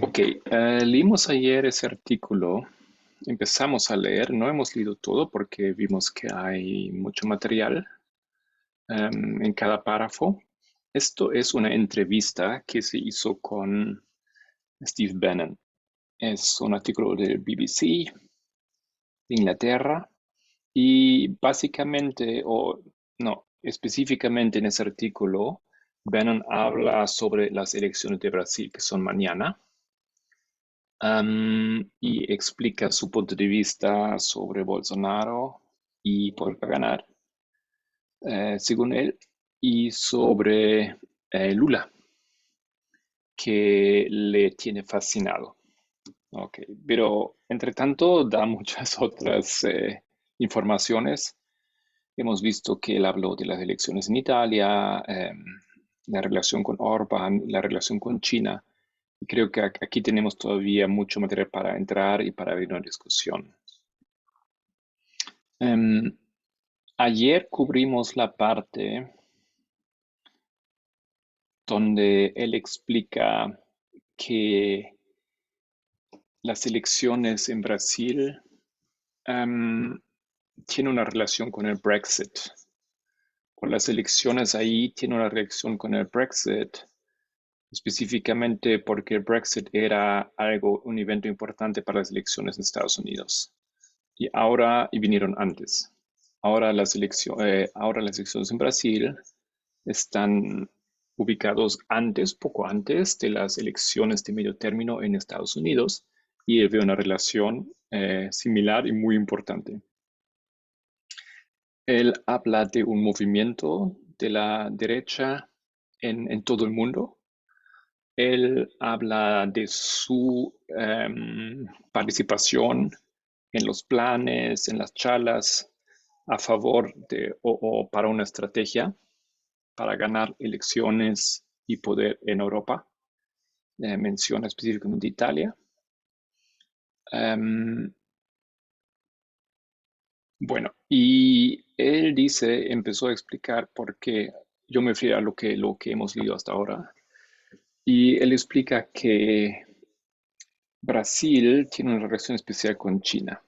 Ok, leímos ayer ese artículo, empezamos a leer, no hemos leído todo porque vimos que hay mucho material en cada párrafo. Esto es una entrevista que se hizo con Steve Bannon. Es un artículo del BBC de Inglaterra y básicamente, o no, específicamente en ese artículo, Bannon habla sobre las elecciones de Brasil que son mañana. Y explica su punto de vista sobre Bolsonaro y por qué ganar, según él, y sobre Lula, que le tiene fascinado. Ok, pero entre tanto da muchas otras informaciones. Hemos visto que él habló de las elecciones en Italia, la relación con Orbán, la relación con China. Y creo que aquí tenemos todavía mucho material para entrar y para abrir una discusión. Em, Ayer cubrimos la parte donde él explica que las elecciones en Brasil em, tienen una relación con el Brexit. O las elecciones ahí tienen una relación con el Brexit, específicamente porque el Brexit era un evento importante para las elecciones en Estados Unidos. Y vinieron antes. Ahora las elecciones en Brasil están ubicados poco antes de las elecciones de medio término en Estados Unidos y veo una relación similar y muy importante. Él habla de un movimiento de la derecha en todo el mundo. Él habla de su participación en los planes, en las charlas a favor o para una estrategia para ganar elecciones y poder en Europa. Menciona específicamente Italia. Um, bueno, y él empezó a explicar por qué yo me fui a lo que hemos leído hasta ahora. Y él explica que Brasil tiene una relación especial con China.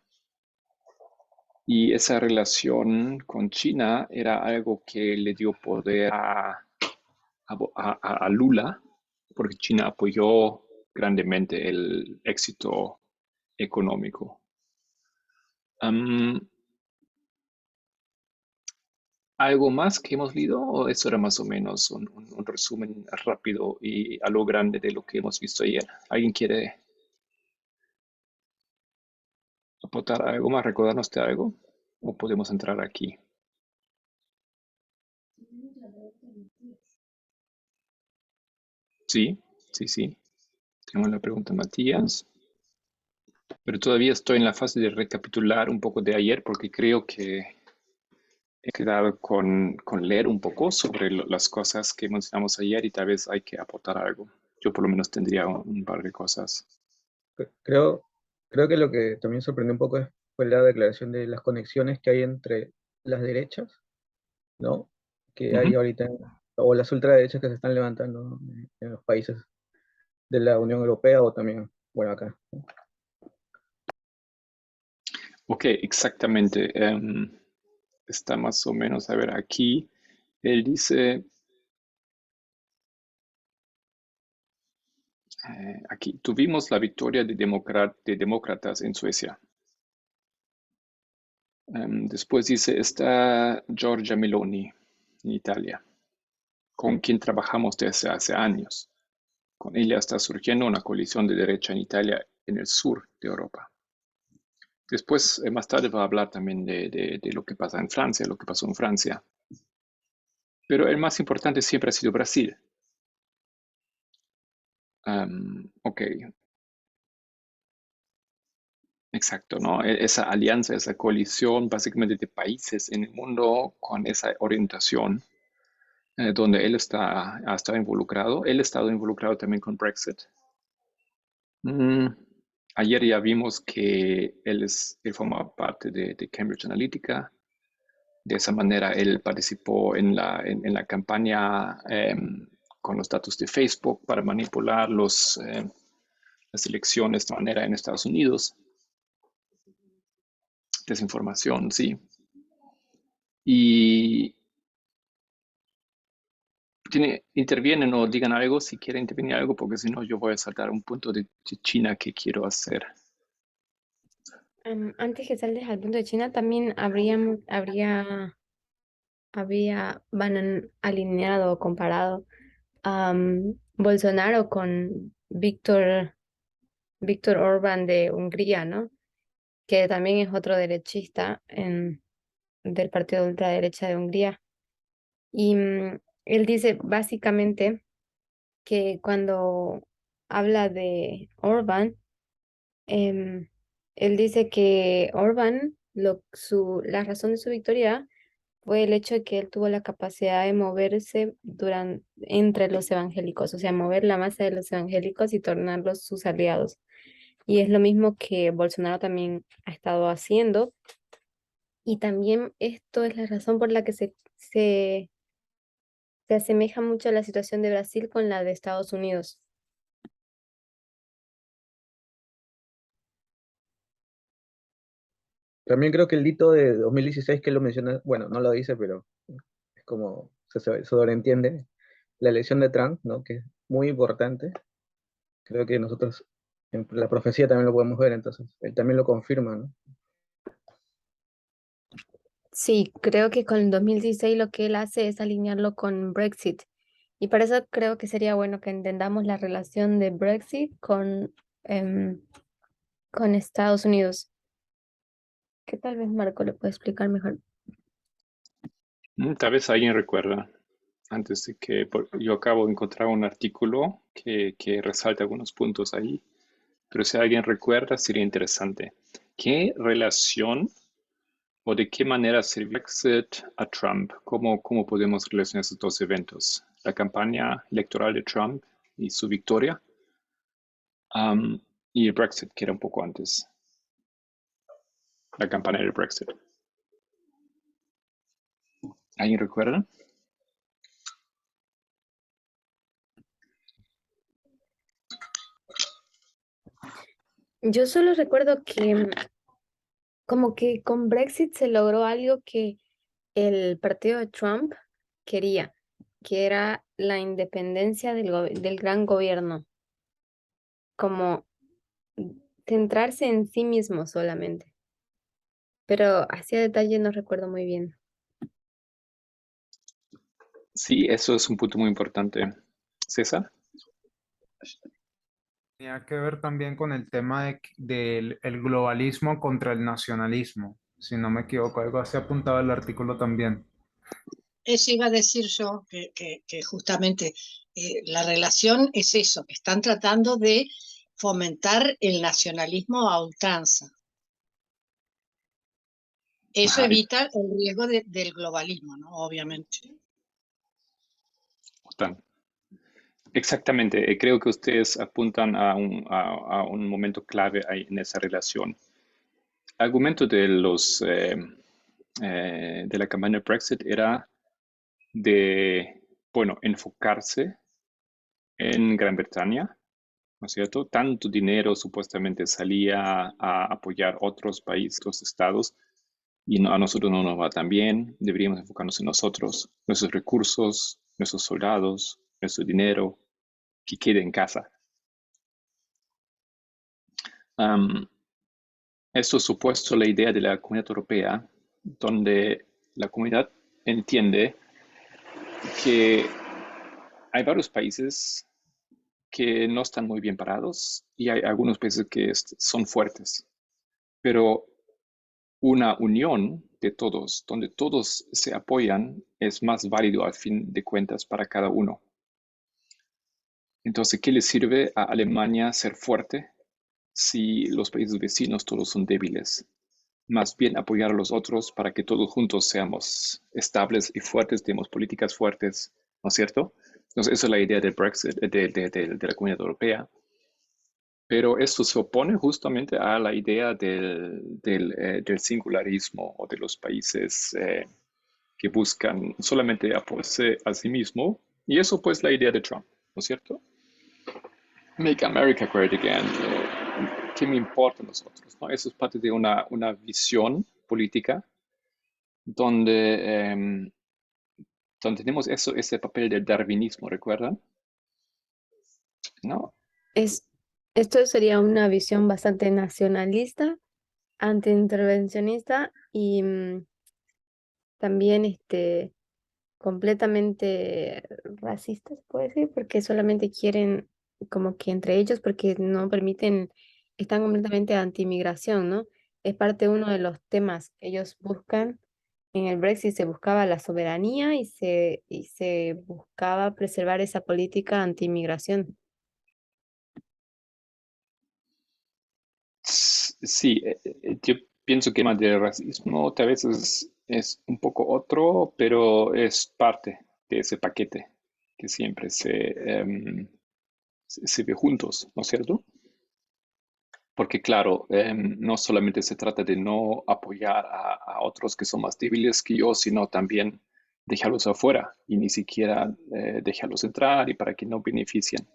Y esa relación con China era algo que le dio poder a Lula, porque China apoyó grandemente el éxito económico. Am, ¿Algo más que hemos leído o eso era más o menos un resumen rápido y a lo grande de lo que hemos visto ayer? ¿Alguien quiere aportar algo más, recordarnos de algo? ¿O podemos entrar aquí? Sí, sí, sí. Tenemos la pregunta, Matías. Pero todavía estoy en la fase de recapitular un poco de ayer porque creo que he quedado con leer un poco sobre las cosas que mencionamos ayer y tal vez hay que aportar algo. Yo por lo menos tendría un par de cosas. Creo, creo que lo que también sorprendió un poco fue la declaración de las conexiones que hay entre las derechas, ¿no? Que hay Ujú. ahorita, o las ultraderechas que se están levantando en los países de la Unión Europea o también, bueno, acá, ¿no? Ok, exactamente. Está más o menos, a ver, aquí él dice, aquí tuvimos la victoria de demócratas en Suecia. Después dice, está Giorgia Meloni en Italia, con quien trabajamos desde hace años. Con ella está surgiendo una coalición de derecha en Italia, en el sur de Europa. Después, más tarde, va a hablar también de lo que pasa en Francia, lo que pasó en Francia. Pero el más importante siempre ha sido Brasil. Ok, exacto, ¿no? Esa alianza, esa coalición básicamente de países en el mundo con esa orientación, donde ha estado involucrado. Él ha estado involucrado también con Brexit. Mm, Ayer ya vimos que él forma parte de Cambridge Analytica. De esa manera, él participó en la campaña con los datos de Facebook para manipular las elecciones de manera en Estados Unidos. Desinformación, sí. Y intervienen o digan algo si quieren intervenir algo, porque si no yo voy a saltar un punto de China que quiero hacer. Antes que saltes al punto de China, también van alineado o comparado a Bolsonaro con Víctor Orbán de Hungría, ¿no? Que también es otro derechista del partido de ultraderecha de Hungría. Y él dice básicamente que cuando habla de Orbán, em, él dice que Orbán, la razón de su victoria fue el hecho de que él tuvo la capacidad de moverse entre los evangélicos, o sea, mover la masa de los evangélicos y tornarlos sus aliados. Y es lo mismo que Bolsonaro también ha estado haciendo. Y también esto es la razón por la que se asemeja mucho a la situación de Brasil con la de Estados Unidos. También creo que el hito de 2016 que lo menciona, bueno, no lo dice, pero es como se sobreentiende, la elección de Trump, ¿no? Que es muy importante. Creo que nosotros en la profecía también lo podemos ver, entonces él también lo confirma, ¿no? Sí, creo que con el 2016 lo que él hace es alinearlo con Brexit. Y para eso creo que sería bueno que entendamos la relación de Brexit em, con Estados Unidos, que tal vez Marco le puede explicar mejor. Tal vez alguien recuerda, antes de que yo acabo de encontrar un artículo que resalta algunos puntos ahí, pero si alguien recuerda sería interesante. ¿Qué relación o de qué manera sirvió Brexit a Trump? ¿Cómo podemos relacionar esos dos eventos? La campaña electoral de Trump y su victoria, y el Brexit, que era un poco antes, la campaña del Brexit. ¿Alguien recuerda? Yo solo recuerdo que como que con Brexit se logró algo que el partido de Trump quería, que era la independencia del gran gobierno, como centrarse en sí mismo solamente. Pero hacia detalle no recuerdo muy bien. Sí, eso es un punto muy importante. César. Tenía que ver también con el tema del el globalismo contra el nacionalismo, si no me equivoco, algo así apuntaba el artículo también. Eso iba a decir yo, que justamente la relación es eso, que están tratando de fomentar el nacionalismo a ultranza. Eso Ajá, evita el riesgo del globalismo, ¿no? Obviamente. exactamente. Creo que ustedes apuntan a un momento clave ahí en esa relación. El argumento de la campaña Brexit era de, bueno, enfocarse en Gran Bretaña, ¿no es cierto? Tanto dinero supuestamente salía a apoyar otros países, otros estados, y a nosotros no nos va tan bien. Deberíamos enfocarnos en nosotros, nuestros recursos, nuestros soldados, nuestro dinero, que quede en casa. Esto es supuesto la idea de la Comunidad Europea, donde la comunidad entiende que hay varios países que no están muy bien parados y hay algunos países que son fuertes, pero una unión de todos, donde todos se apoyan, es más válido al fin de cuentas para cada uno. Entonces, ¿qué le sirve a Alemania ser fuerte si los países vecinos todos son débiles? Más bien apoyar a los otros para que todos juntos seamos estables y fuertes, tenemos políticas fuertes, ¿no es cierto? Entonces, esa es la idea del Brexit, de la Comunidad Europea. Pero esto se opone justamente a la idea del singularismo o de los países que buscan solamente apoyarse a sí mismo. Y eso pues la idea de Trump, ¿no es cierto? Make America Great Again. ¿Qué me importa a nosotros? ¿No? Eso es parte de una visión política donde, donde tenemos ese papel del darwinismo, ¿recuerdan? ¿No? Esto sería una visión bastante nacionalista, antiintervencionista y también completamente racistas, puede ser, porque solamente quieren como que entre ellos, porque no permiten, están completamente anti-inmigración, ¿no? Es parte de uno de los temas que ellos buscan. En el Brexit se buscaba la soberanía y se buscaba preservar esa política anti-inmigración. Sí, yo pienso que el tema del racismo tal vez es un poco otro, pero es parte de ese paquete que siempre se ve juntos, ¿no es cierto? Porque claro, no solamente se trata de no apoyar a otros que son más débiles que yo, sino también dejarlos afuera y ni siquiera dejarlos entrar y para que no beneficien.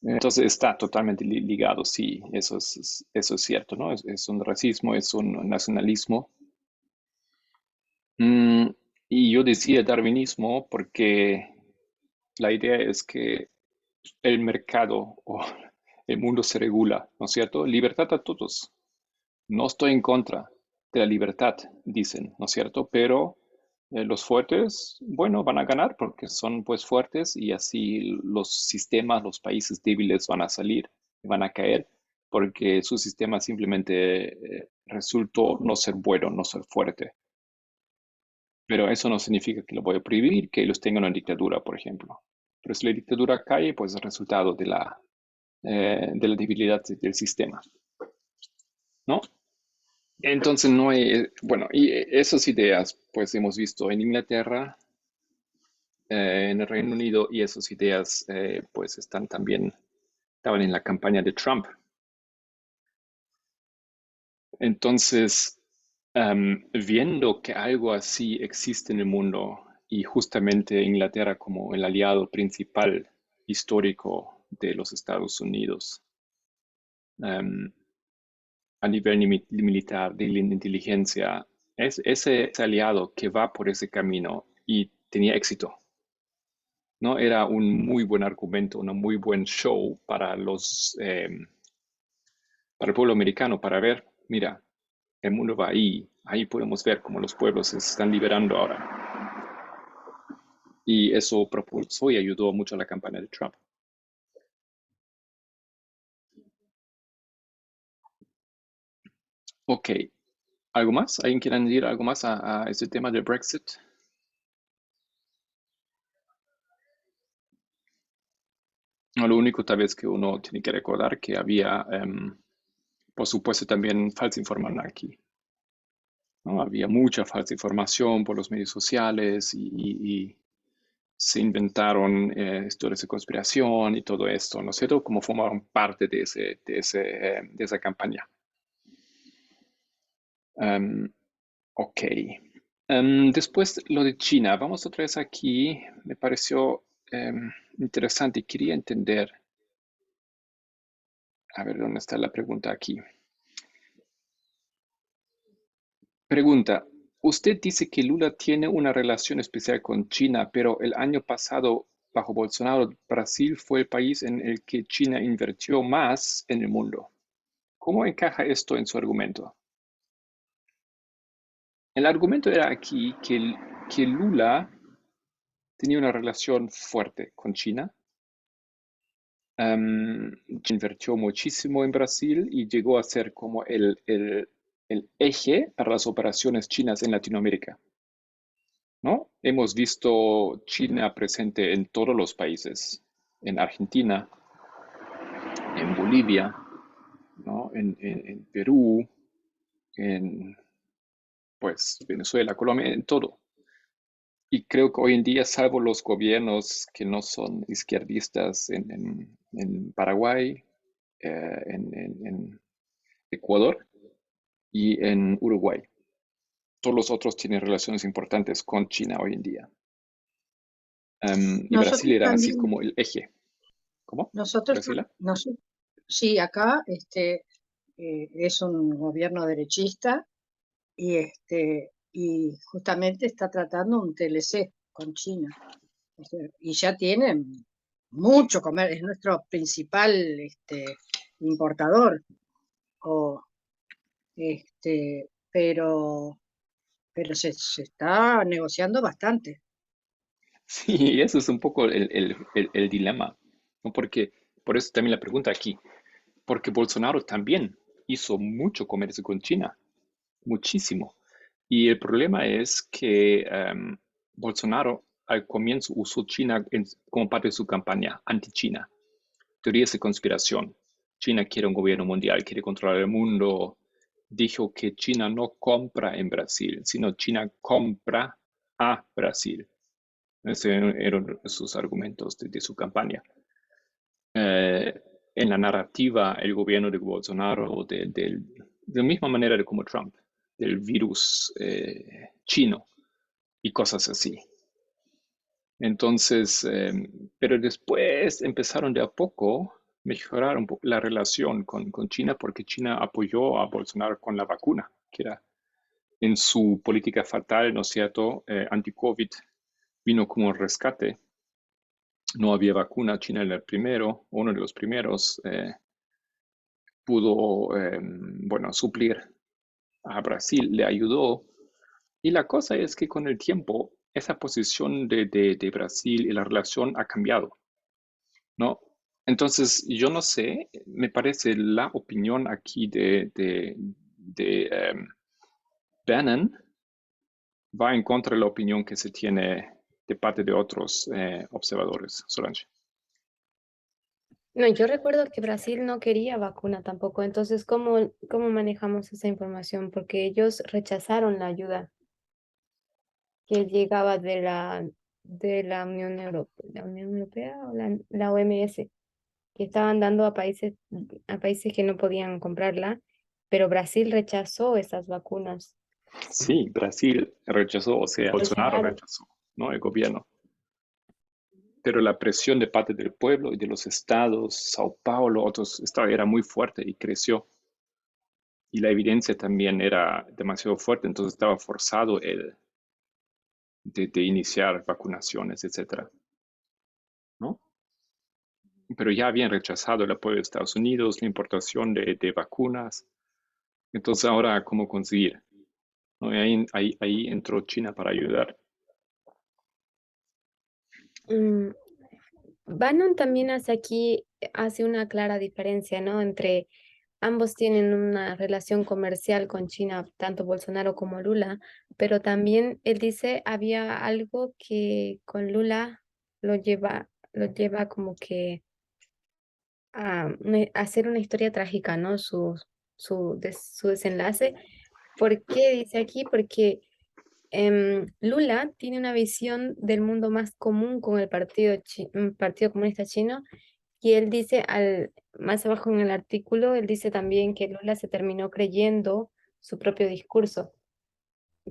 Entonces está totalmente ligado, sí, eso es cierto, ¿no? Es un racismo, es un nacionalismo. Mm, y yo decía darwinismo porque la idea es que el mercado o el mundo se regula, ¿no es cierto? Libertad a todos. No estoy en contra de la libertad, dicen, ¿no es cierto? Pero los fuertes, bueno, van a ganar porque son pues fuertes y así los sistemas, los países débiles van a salir, van a caer porque su sistema simplemente resultó no ser bueno, no ser fuerte. Pero eso no significa que lo voy a prohibir, que ellos tengan una dictadura, por ejemplo. Pero si la dictadura cae, pues es resultado de la debilidad del sistema, ¿no? Entonces no hay, bueno, y esas ideas pues hemos visto en Inglaterra, en el Reino Unido y esas ideas pues están también, estaban en la campaña de Trump. Entonces, viendo que algo así existe en el mundo y justamente Inglaterra como el aliado principal histórico de los Estados Unidos, a nivel militar, de inteligencia, es ese aliado que va por ese camino y tenía éxito, ¿no? Era un muy buen argumento, un muy buen show para para el pueblo americano, para ver, mira, el mundo va ahí, ahí podemos ver cómo los pueblos se están liberando ahora. Y eso propulsó y ayudó mucho a la campaña de Trump. Ok, ¿algo más? ¿Alguien quiere añadir algo más a este tema del Brexit? No, lo único tal vez que uno tiene que recordar que había, por supuesto, también falsa información aquí, ¿no? Había mucha falsa información por los medios sociales y se inventaron historias de conspiración y todo esto, ¿no es cierto? Como formaron parte de esa campaña. Ok. Después lo de China. Vamos otra vez aquí. Me pareció interesante y quería entender. A ver, ¿dónde está la pregunta aquí? Pregunta. Usted dice que Lula tiene una relación especial con China, pero el año pasado, bajo Bolsonaro, Brasil fue el país en el que China invirtió más en el mundo. ¿Cómo encaja esto en su argumento? El argumento era aquí que Lula tenía una relación fuerte con China. Invirtió muchísimo en Brasil y llegó a ser como el eje para las operaciones chinas en Latinoamérica, ¿no? Hemos visto China presente en todos los países, en Argentina, en Bolivia, ¿no? En Perú, en pues Venezuela, Colombia, en todo. Y creo que hoy en día, salvo los gobiernos que no son izquierdistas en Paraguay, en Ecuador y en Uruguay, todos los otros tienen relaciones importantes con China hoy en día. Y Brasil Nosotros era así también, como el eje. ¿Cómo? Nosotros, Graciela. sí, acá es un gobierno derechista y justamente está tratando un TLC con China. Y ya tienen mucho comer, es nuestro principal importador. O, pero se está negociando bastante. Sí, eso es un poco el dilema, ¿no? Porque, por eso también la pregunta aquí, porque Bolsonaro también hizo mucho comercio con China, muchísimo. Y el problema es que Bolsonaro al comienzo usó China como parte de su campaña anti-China. Teorías de conspiración. China quiere un gobierno mundial, quiere controlar el mundo. Dijo que China no compra en Brasil, sino China compra a Brasil. Esos eran sus argumentos de su campaña. En la narrativa, el gobierno de Bolsonaro, de la misma manera de como Trump, del virus chino y cosas así. Entonces, pero después empezaron de a poco mejorar un poco la relación con China porque China apoyó a Bolsonaro con la vacuna, que era en su política fatal, ¿no es cierto? Anti-COVID vino como un rescate. No había vacuna, China era el primero, uno de los primeros, pudo, bueno, suplir a Brasil, le ayudó. Y la cosa es que con el tiempo, esa posición de Brasil y la relación ha cambiado, ¿no? Entonces, yo no sé, me parece la opinión aquí de Bannon va en contra de la opinión que se tiene de parte de otros observadores, Solange. No, yo recuerdo que Brasil no quería vacuna tampoco, entonces, ¿cómo manejamos esa información? Porque ellos rechazaron la ayuda que llegaba de la Unión Europea o la OMS, que estaban dando a países que no podían comprarla, pero Brasil rechazó esas vacunas. Sí, Brasil rechazó, o sea, Bolsonaro Bolsonaro. rechazó, ¿no? El gobierno. Pero la presión de parte del pueblo y de los estados, Sao Paulo, otros estados, era muy fuerte y creció. Y la evidencia también era demasiado fuerte, entonces estaba forzado de iniciar vacunaciones, etcétera, ¿no? Pero ya habían rechazado el apoyo de Estados Unidos, la importación de vacunas. Entonces ahora, ¿cómo conseguir? ¿No? Y ahí entró China para ayudar. Mm, Bannon también hace una clara diferencia, ¿no? Entre ambos tienen una relación comercial con China, tanto Bolsonaro como Lula, pero también él dice había algo que con Lula lo lleva como que a hacer una historia trágica, ¿no? Su desenlace. ¿Por qué dice aquí? Porque Lula tiene una visión del mundo más común con el Partido Comunista Chino y él dice, más abajo en el artículo, él dice también que Lula se terminó creyendo su propio discurso,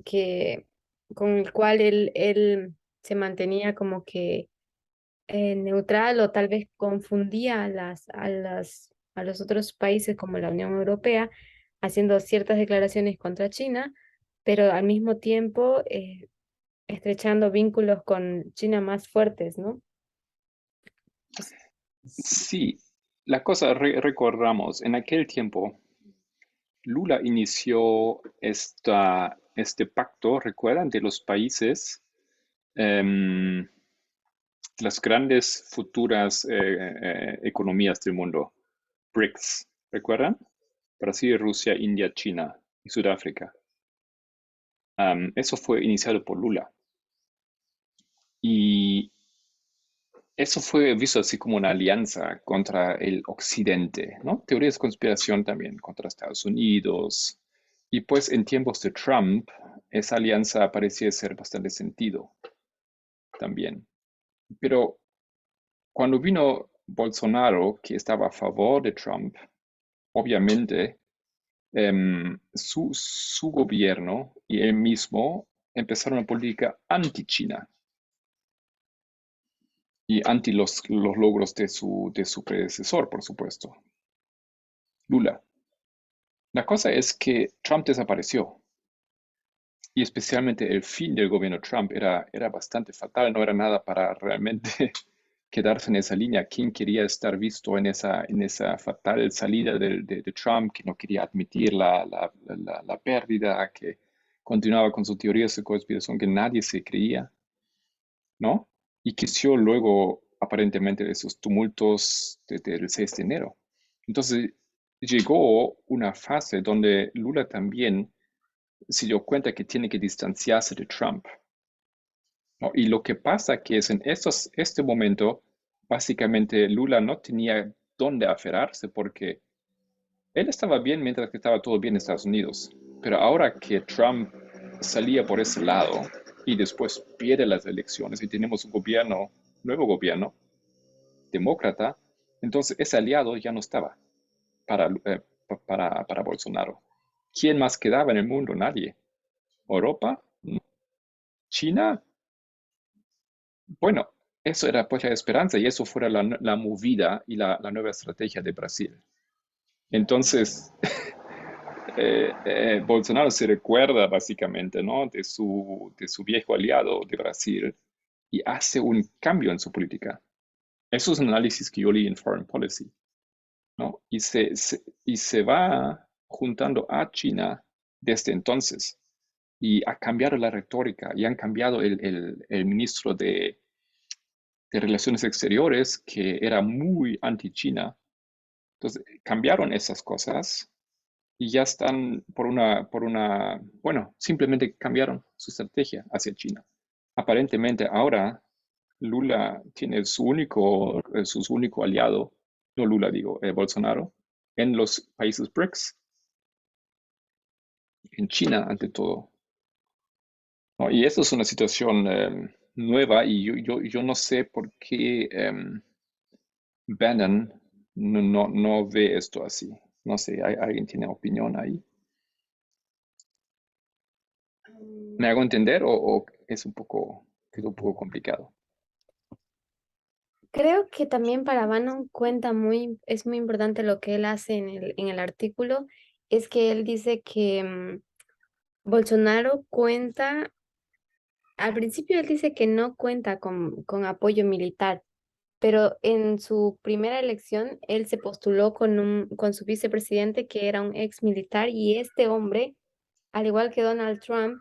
que, con el cual él se mantenía como que neutral o tal vez confundía a los otros países como la Unión Europea, haciendo ciertas declaraciones contra China, pero al mismo tiempo estrechando vínculos con China más fuertes, ¿no? Sí, la cosa, recordamos, en aquel tiempo, Lula inició este pacto, ¿recuerdan? De los países, em, las grandes futuras economías del mundo, BRICS, ¿recuerdan? Brasil, Rusia, India, China y Sudáfrica. Eso fue iniciado por Lula. Y eso fue visto así como una alianza contra el occidente, ¿no? Teorías de conspiración también contra Estados Unidos. Y pues en tiempos de Trump, esa alianza parecía ser bastante sentido también. Pero cuando vino Bolsonaro, que estaba a favor de Trump, obviamente su gobierno y él mismo empezaron una política anti-China. y anti los logros de su predecesor, por supuesto, Lula. La cosa es que Trump desapareció y especialmente el fin del gobierno Trump era bastante fatal, no era nada para realmente quedarse en esa línea. ¿Quién quería estar visto en esa fatal salida de Trump, que no quería admitir la pérdida, que continuaba con su teoría de conspiración que nadie se creía, ¿no? Y creció luego aparentemente de esos tumultos del 6 de enero. Entonces llegó una fase donde Lula también se dio cuenta que tiene que distanciarse de Trump, ¿no? Y lo que pasa que es en este momento, básicamente Lula no tenía dónde aferrarse porque él estaba bien mientras que estaba todo bien en Estados Unidos. Pero ahora que Trump salía por ese lado y después pierde las elecciones y tenemos un nuevo gobierno, demócrata, entonces ese aliado ya no estaba para Bolsonaro. ¿Quién más quedaba en el mundo? Nadie. ¿Europa? ¿China? Bueno, eso era pues la esperanza y eso fuera la movida y la nueva estrategia de Brasil. Entonces, Bolsonaro se recuerda básicamente, ¿no? de su viejo aliado de Brasil y hace un cambio en su política. Eso es un análisis que yo leí en Foreign Policy, ¿no? Y se va juntando a China desde entonces y ha cambiado la retórica y han cambiado el ministro de Relaciones Exteriores que era muy anti-China. Entonces cambiaron esas cosas y ya están bueno, simplemente cambiaron su estrategia hacia China. Aparentemente ahora Lula tiene su único aliado, no Lula digo, Bolsonaro, en los países BRICS, en China ante todo, ¿no? Y eso es una situación nueva y yo no sé por qué Bannon no ve esto así. No sé, ¿alguien tiene opinión ahí? ¿Me hago entender o es un poco complicado? Creo que también para Bannon es muy importante lo que él hace en el artículo, es que él dice que Bolsonaro cuenta, al principio él dice que no cuenta con apoyo militar, pero en su primera elección él se postuló con su vicepresidente que era un ex militar y este hombre, al igual que Donald Trump,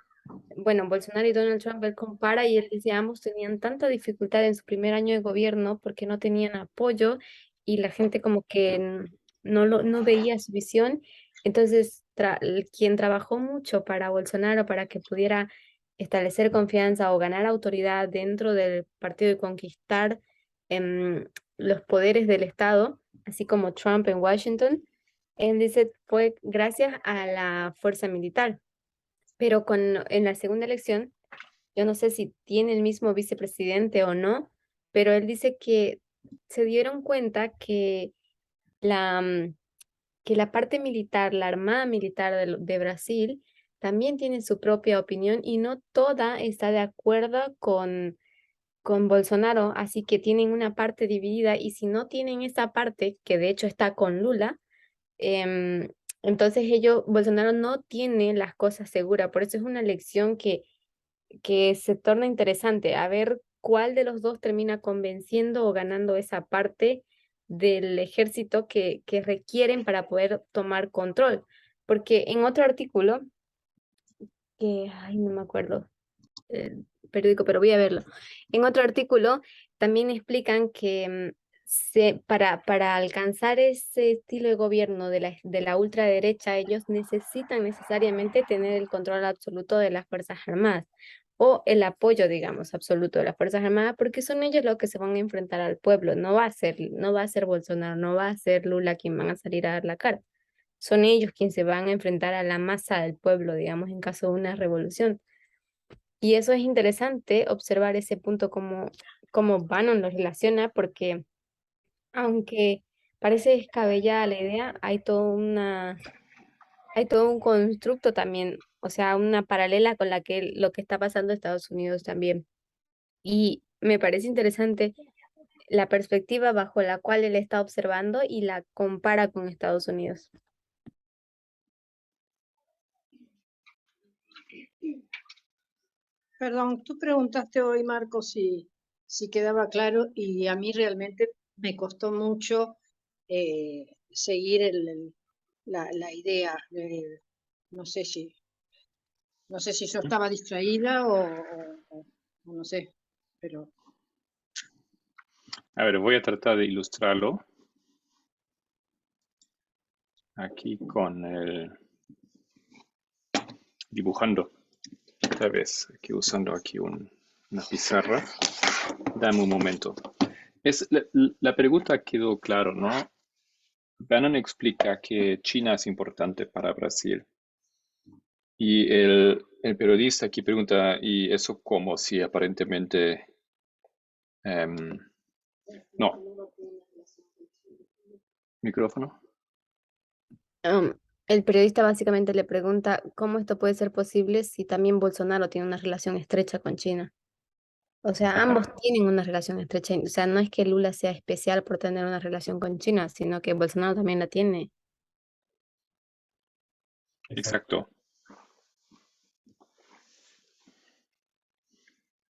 bueno, Bolsonaro y Donald Trump, él compara y él dice, ambos tenían tanta dificultad en su primer año de gobierno porque no tenían apoyo y la gente como que no veía su visión. Entonces, quien trabajó mucho para Bolsonaro para que pudiera establecer confianza o ganar autoridad dentro del partido y conquistar em, los poderes del Estado, así como Trump en Washington, él dice, fue gracias a la fuerza militar. Pero en la segunda elección, yo no sé si tiene el mismo vicepresidente o no, pero él dice que se dieron cuenta la, mm, que la parte militar, la armada militar de Brasil, también tiene su propia opinión y no toda está de acuerdo con Bolsonaro, así que tienen una parte dividida y si no tienen esa parte, que de hecho está con Lula, em, entonces Bolsonaro no tiene las cosas seguras, por eso es una elección que se torna interesante, a ver cuál de los dos termina convenciendo o ganando esa parte del ejército que requieren para poder tomar control. Porque en otro artículo, ay, no me acuerdo el periódico, pero voy a verlo. En otro artículo también explican que para alcanzar ese estilo de gobierno de la ultraderecha, ellos necesitan necesariamente tener el control absoluto de las Fuerzas Armadas o el apoyo, digamos, absoluto de las Fuerzas Armadas, porque son ellos los que se van a enfrentar al pueblo. No va a ser Bolsonaro, no va a ser Lula quien van a salir a dar la cara. Son ellos quienes se van a enfrentar a la masa del pueblo, digamos, en caso de una revolución. Y eso es interesante observar ese punto como Bannon lo relaciona, porque aunque parece descabellada la idea, hay todo un constructo también, o sea, una paralela con lo que está pasando en Estados Unidos también. Y me parece interesante la perspectiva bajo la cual él está observando y la compara con Estados Unidos. Perdón, tú preguntaste hoy, Marco, si quedaba claro y a mí realmente me costó mucho seguir la idea. No sé si yo estaba distraída o no sé, pero A ver, voy a tratar de ilustrarlo aquí con el dibujando. Otra vez, aquí usando aquí una pizarra. Dame un momento. La pregunta quedó claro, ¿no? Bannon explica que China es importante para Brasil. Y el periodista aquí pregunta, ¿y eso cómo? Si aparentemente no. ¿Micrófono? El periodista básicamente le pregunta cómo esto puede ser posible si también Bolsonaro tiene una relación estrecha con China. O sea, ambos tienen una relación estrecha. O sea, no es que Lula sea especial por tener una relación con China, sino que Bolsonaro también la tiene. Exacto.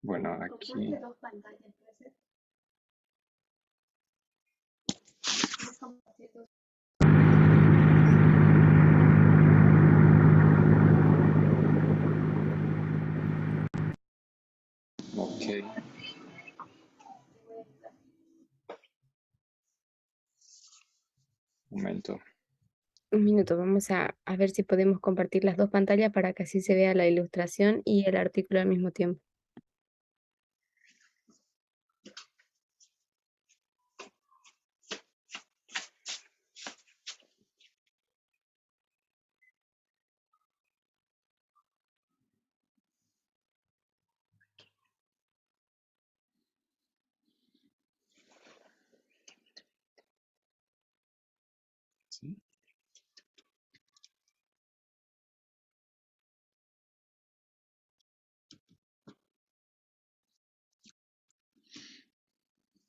Bueno, aquí. Ok. Un momento. Un minuto, vamos a ver si podemos compartir las dos pantallas para que así se vea la ilustración y el artículo al mismo tiempo. ¿Sí?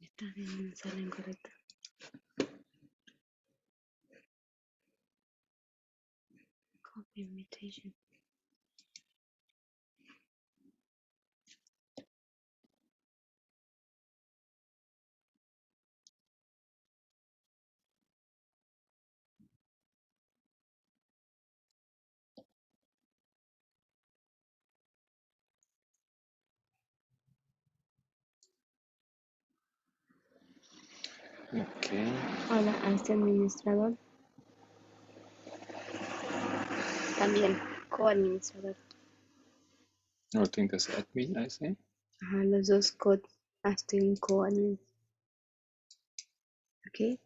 Está en sala incorrecta. Copy invitation. Ok. Hola, a este administrador. También co-administrador. No tengo que ser admin, I see. Ajá, los dos hazte un co-admin. Ok.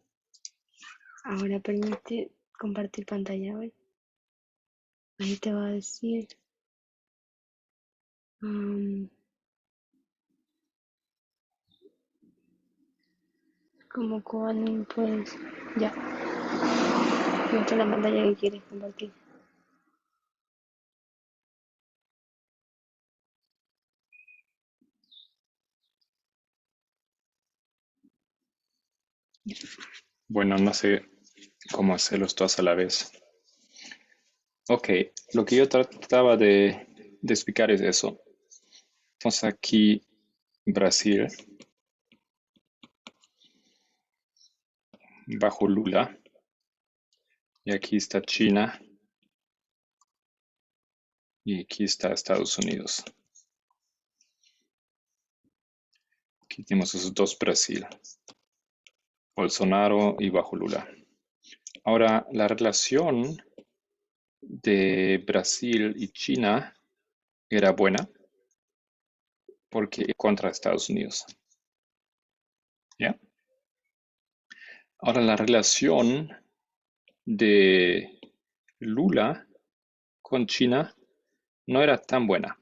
Ahora permite compartir pantalla hoy. Ahí te va a decir. Como co-admin, pues ya. Muestra la pantalla que quieres compartir. Bueno, no sé cómo hacerlos todos a la vez. Ok, lo que yo trataba de explicar es eso. Entonces aquí Brasil, bajo Lula, y aquí está China, y aquí está Estados Unidos. Aquí tenemos esos dos Brasil, Bolsonaro y bajo Lula. Ahora, la relación de Brasil y China era buena porque contra Estados Unidos. ¿Ya? Ahora, la relación de Lula con China no era tan buena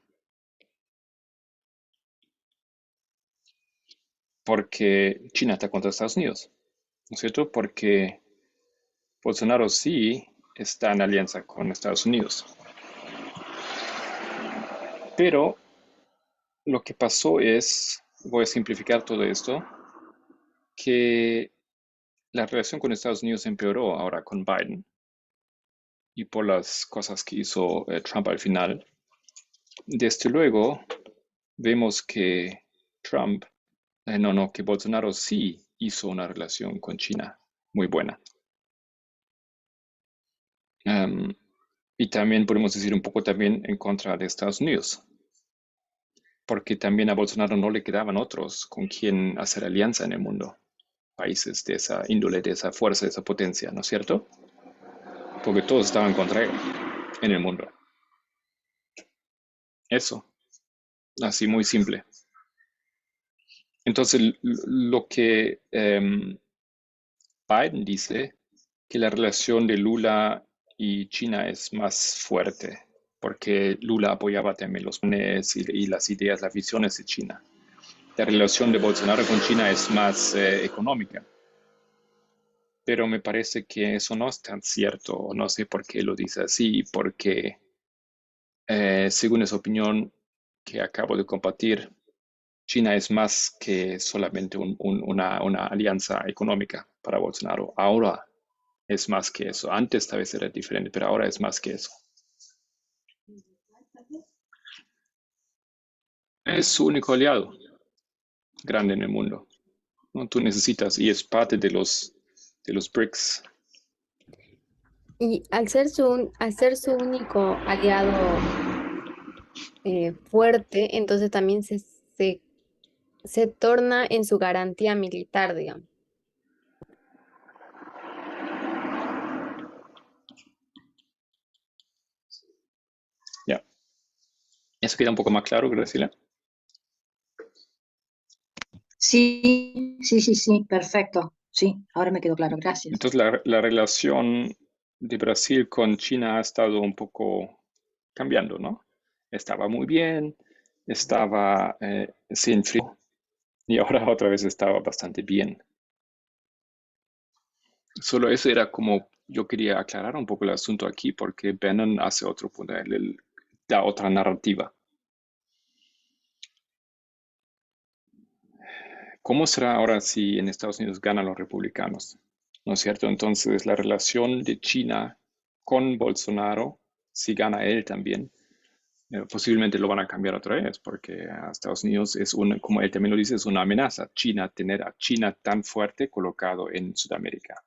porque China está contra Estados Unidos, ¿no es cierto? Porque Bolsonaro sí está en alianza con Estados Unidos. Pero lo que pasó es, voy a simplificar todo esto, que la relación con Estados Unidos empeoró ahora con Biden y por las cosas que hizo Trump al final. Desde luego, vemos que que Bolsonaro sí hizo una relación con China muy buena. Y también podemos decir un poco también en contra de Estados Unidos, porque también a Bolsonaro no le quedaban otros con quien hacer alianza en el mundo, países de esa índole, de esa fuerza, de esa potencia, ¿no es cierto? Porque todos estaban contra él en el mundo. Eso, así muy simple. Entonces, lo que Biden dice, que la relación de Lula y China es más fuerte, porque Lula apoyaba también los planes y las ideas, las visiones de China. La relación de Bolsonaro con China es más económica, pero me parece que eso no es tan cierto. No sé por qué lo dice así, porque según esa opinión que acabo de compartir, China es más que solamente una alianza económica para Bolsonaro. Ahora es más que eso. Antes tal vez era diferente, pero ahora es más que eso. Es su único aliado grande en el mundo. ¿No? Tú necesitas, y es parte de los BRICS. Y al ser su único aliado fuerte, entonces también se torna en su garantía militar, digamos. Ya. ¿Eso queda un poco más claro, Graciela? Sí, sí, sí, sí, perfecto. Sí, ahora me quedó claro, gracias. Entonces la relación de Brasil con China ha estado un poco cambiando, ¿no? Estaba muy bien, se enfrió y ahora otra vez estaba bastante bien. Solo eso era como yo quería aclarar un poco el asunto aquí porque Bannon hace otro punto, da otra narrativa. ¿Cómo será ahora si en Estados Unidos ganan los republicanos? ¿No es cierto? Entonces la relación de China con Bolsonaro, si gana él también, posiblemente lo van a cambiar otra vez, porque a Estados Unidos es como él también lo dice, es una amenaza. Tener a China tan fuerte colocado en Sudamérica.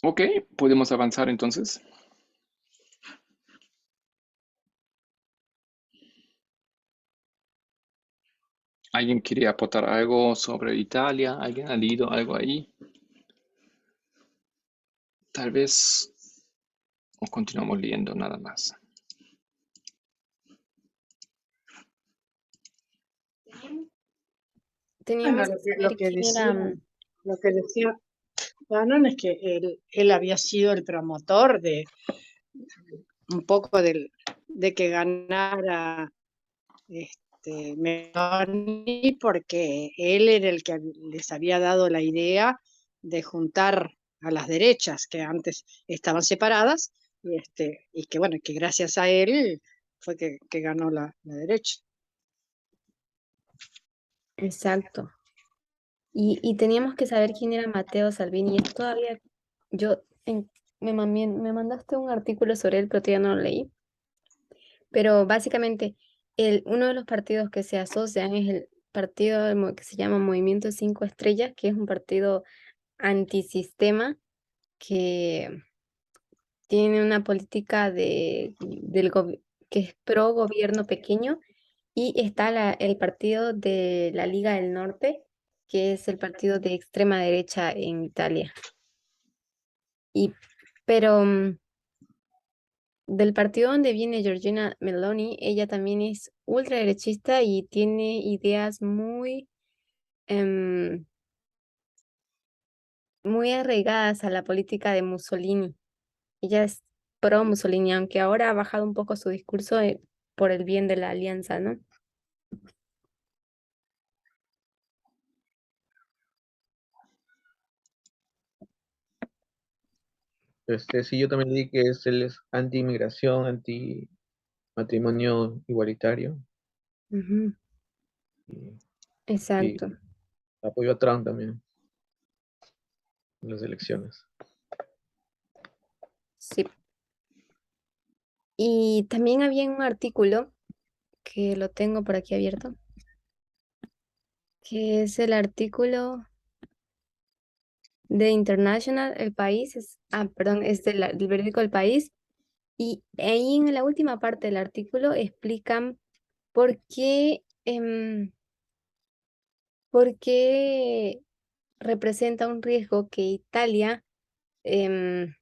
Ok, podemos avanzar entonces. ¿Alguien quería aportar algo sobre Italia? ¿Alguien ha leído algo ahí? Tal vez, o continuamos leyendo nada más. Teníamos Bueno, que lo saber que quién decía, era. lo que decía Bannon es que él había sido el promotor de un poco de que ganara Meloni, porque él era el que les había dado la idea de juntar a las derechas que antes estaban separadas, y que bueno, que gracias a él fue que ganó la derecha. Exacto. Y teníamos que saber quién era Matteo Salvini. Y esto todavía, yo me mandaste un artículo sobre él, pero todavía no lo leí. Pero básicamente, uno de los partidos que se asocian es el partido que se llama Movimiento Cinco Estrellas, que es un partido antisistema que tiene una política que es pro gobierno pequeño. Y está el partido de la Liga del Norte, que es el partido de extrema derecha en Italia. Pero del partido donde viene Giorgia Meloni, ella también es ultraderechista y tiene ideas em, muy arraigadas a la política de Mussolini. Ella es pro Mussolini, aunque ahora ha bajado un poco su discurso por el bien de la alianza, ¿no? Sí, yo también leí que él es anti-inmigración, matrimonio igualitario Ujú, y, y exacto. apoyo a Trump también en las elecciones. Sí. Y también había un artículo que lo tengo por aquí abierto, que es el artículo de International, El País, perdón, es del periódico El País, y ahí en la última parte del artículo explican por qué, por qué representa un riesgo que Italia, em,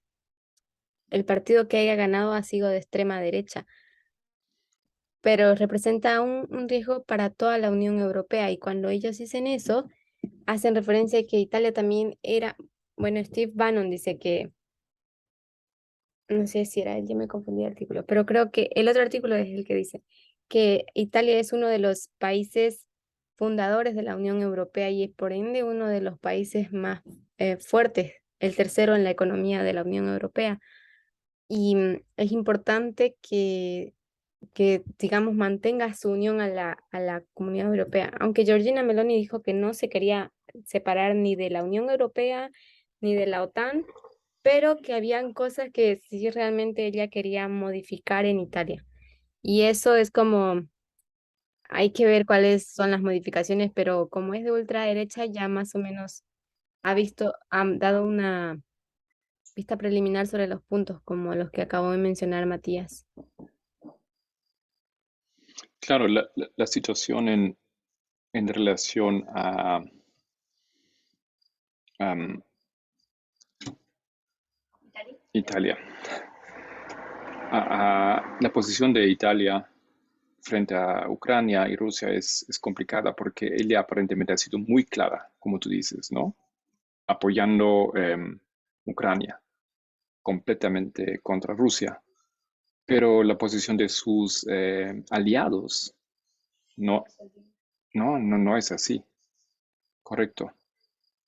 el partido que haya ganado ha sido de extrema derecha, pero representa un riesgo para toda la Unión Europea. Y cuando ellos dicen eso, hacen referencia a que Italia también era, bueno, Steve Bannon dice que, no sé si era él, yo me confundí de artículo, pero creo que el otro artículo es el que dice que Italia es uno de los países fundadores de la Unión Europea y es por ende uno de los países más fuertes, el tercero en la economía de la Unión Europea. Y es importante que, digamos, mantenga su unión a la Comunidad Europea. Aunque Giorgina Meloni dijo que no se quería separar ni de la Unión Europea ni de la OTAN, pero que habían cosas que sí realmente ella quería modificar en Italia. Y eso es como, hay que ver cuáles son las modificaciones, pero como es de ultraderecha, ya más o menos ha dado una vista preliminar sobre los puntos, como los que acabó de mencionar Matías. Claro, la situación en relación a am, Italia, la posición de Italia frente a Ucrania y Rusia es complicada porque ella aparentemente ha sido muy clara, como tú dices, ¿no? Apoyando Ucrania completamente contra Rusia, pero la posición de sus aliados no, no es así, correcto.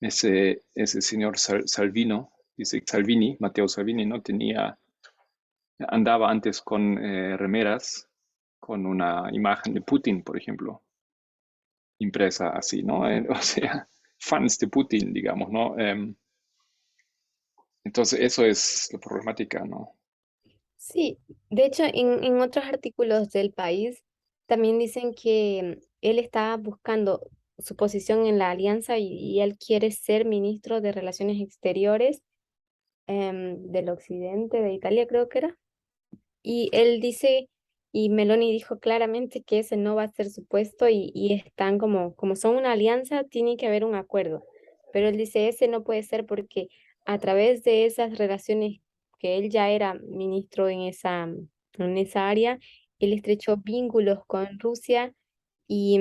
Ese señor Salvini, Matteo Salvini, no tenía, andaba antes con remeras con una imagen de Putin, por ejemplo, impresa así, ¿no? O sea, fans de Putin, digamos, ¿no? Entonces, eso es la problemática, ¿no? Sí, de hecho, en otros artículos del país también dicen que él está buscando su posición en la alianza y él quiere ser ministro de Relaciones Exteriores del occidente de Italia, creo que era. Y él dice, y Meloni dijo claramente que ese no va a ser su puesto y están como son una alianza, tiene que haber un acuerdo. Pero él dice, ese no puede ser porque a través de esas relaciones que él ya era ministro en esa área, él estrechó vínculos con Rusia y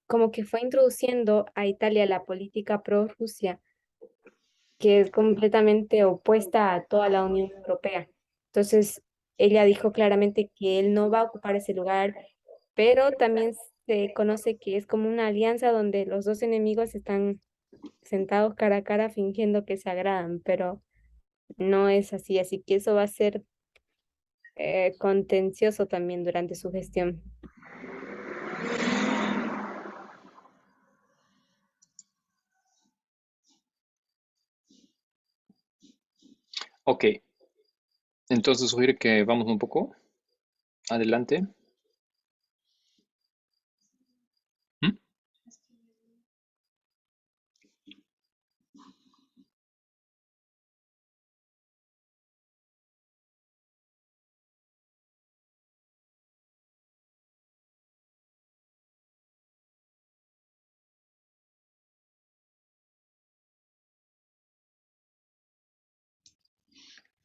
como que fue introduciendo a Italia la política pro-Rusia que es completamente opuesta a toda la Unión Europea. Entonces, ella dijo claramente que él no va a ocupar ese lugar, pero también se conoce que es como una alianza donde los dos enemigos están sentados cara a cara fingiendo que se agradan, pero no es así, así que eso va a ser contencioso también durante su gestión. Ok, entonces sugiero que vamos un poco adelante. ¿Mm?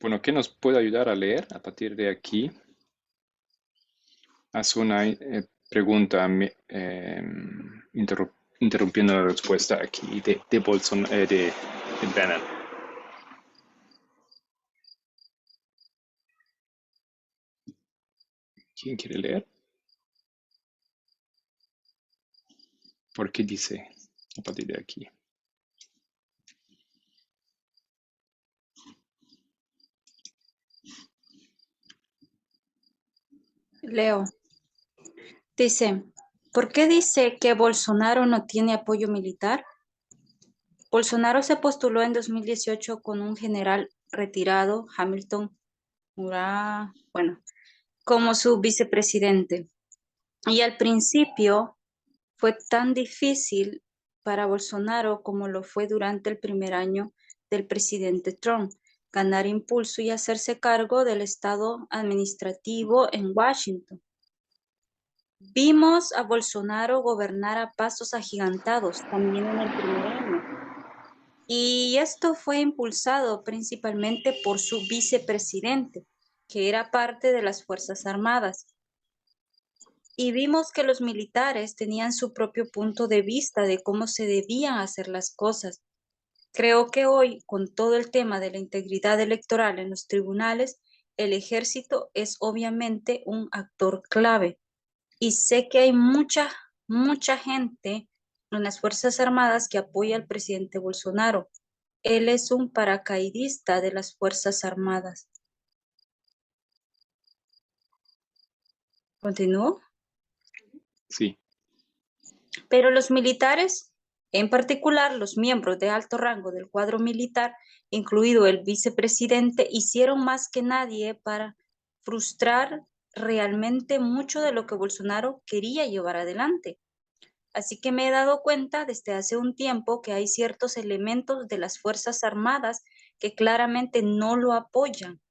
Bueno, ¿qué nos puede ayudar a leer a partir de aquí? Haz una pregunta interrumpiendo la respuesta aquí de de Bannon. ¿Quién quiere leer? ¿Por qué dice a partir de aquí? Leo. Dice, ¿por qué dice que Bolsonaro no tiene apoyo militar? Bolsonaro se postuló en 2018 con un general retirado, Hamilton Mourá, bueno, como su vicepresidente. Y al principio fue tan difícil para Bolsonaro como lo fue durante el primer año del presidente Trump, ganar impulso y hacerse cargo del estado administrativo en Washington. Vimos a Bolsonaro gobernar a pasos agigantados también en el primer año. Y esto fue impulsado principalmente por su vicepresidente, que era parte de las Fuerzas Armadas. Y vimos que los militares tenían su propio punto de vista de cómo se debían hacer las cosas. Creo que hoy, con todo el tema de la integridad electoral en los tribunales, el ejército es obviamente un actor clave. Y sé que hay mucha gente en las Fuerzas Armadas que apoya al presidente Bolsonaro. Él es un paracaidista de las Fuerzas Armadas. ¿Continúo? Sí. Pero los militares, en particular los miembros de alto rango del cuadro militar, incluido el vicepresidente, hicieron más que nadie para frustrar realmente mucho de lo que Bolsonaro quería llevar adelante. Así que me he dado cuenta desde hace un tiempo que hay ciertos elementos de las Fuerzas Armadas que claramente no lo apoyan.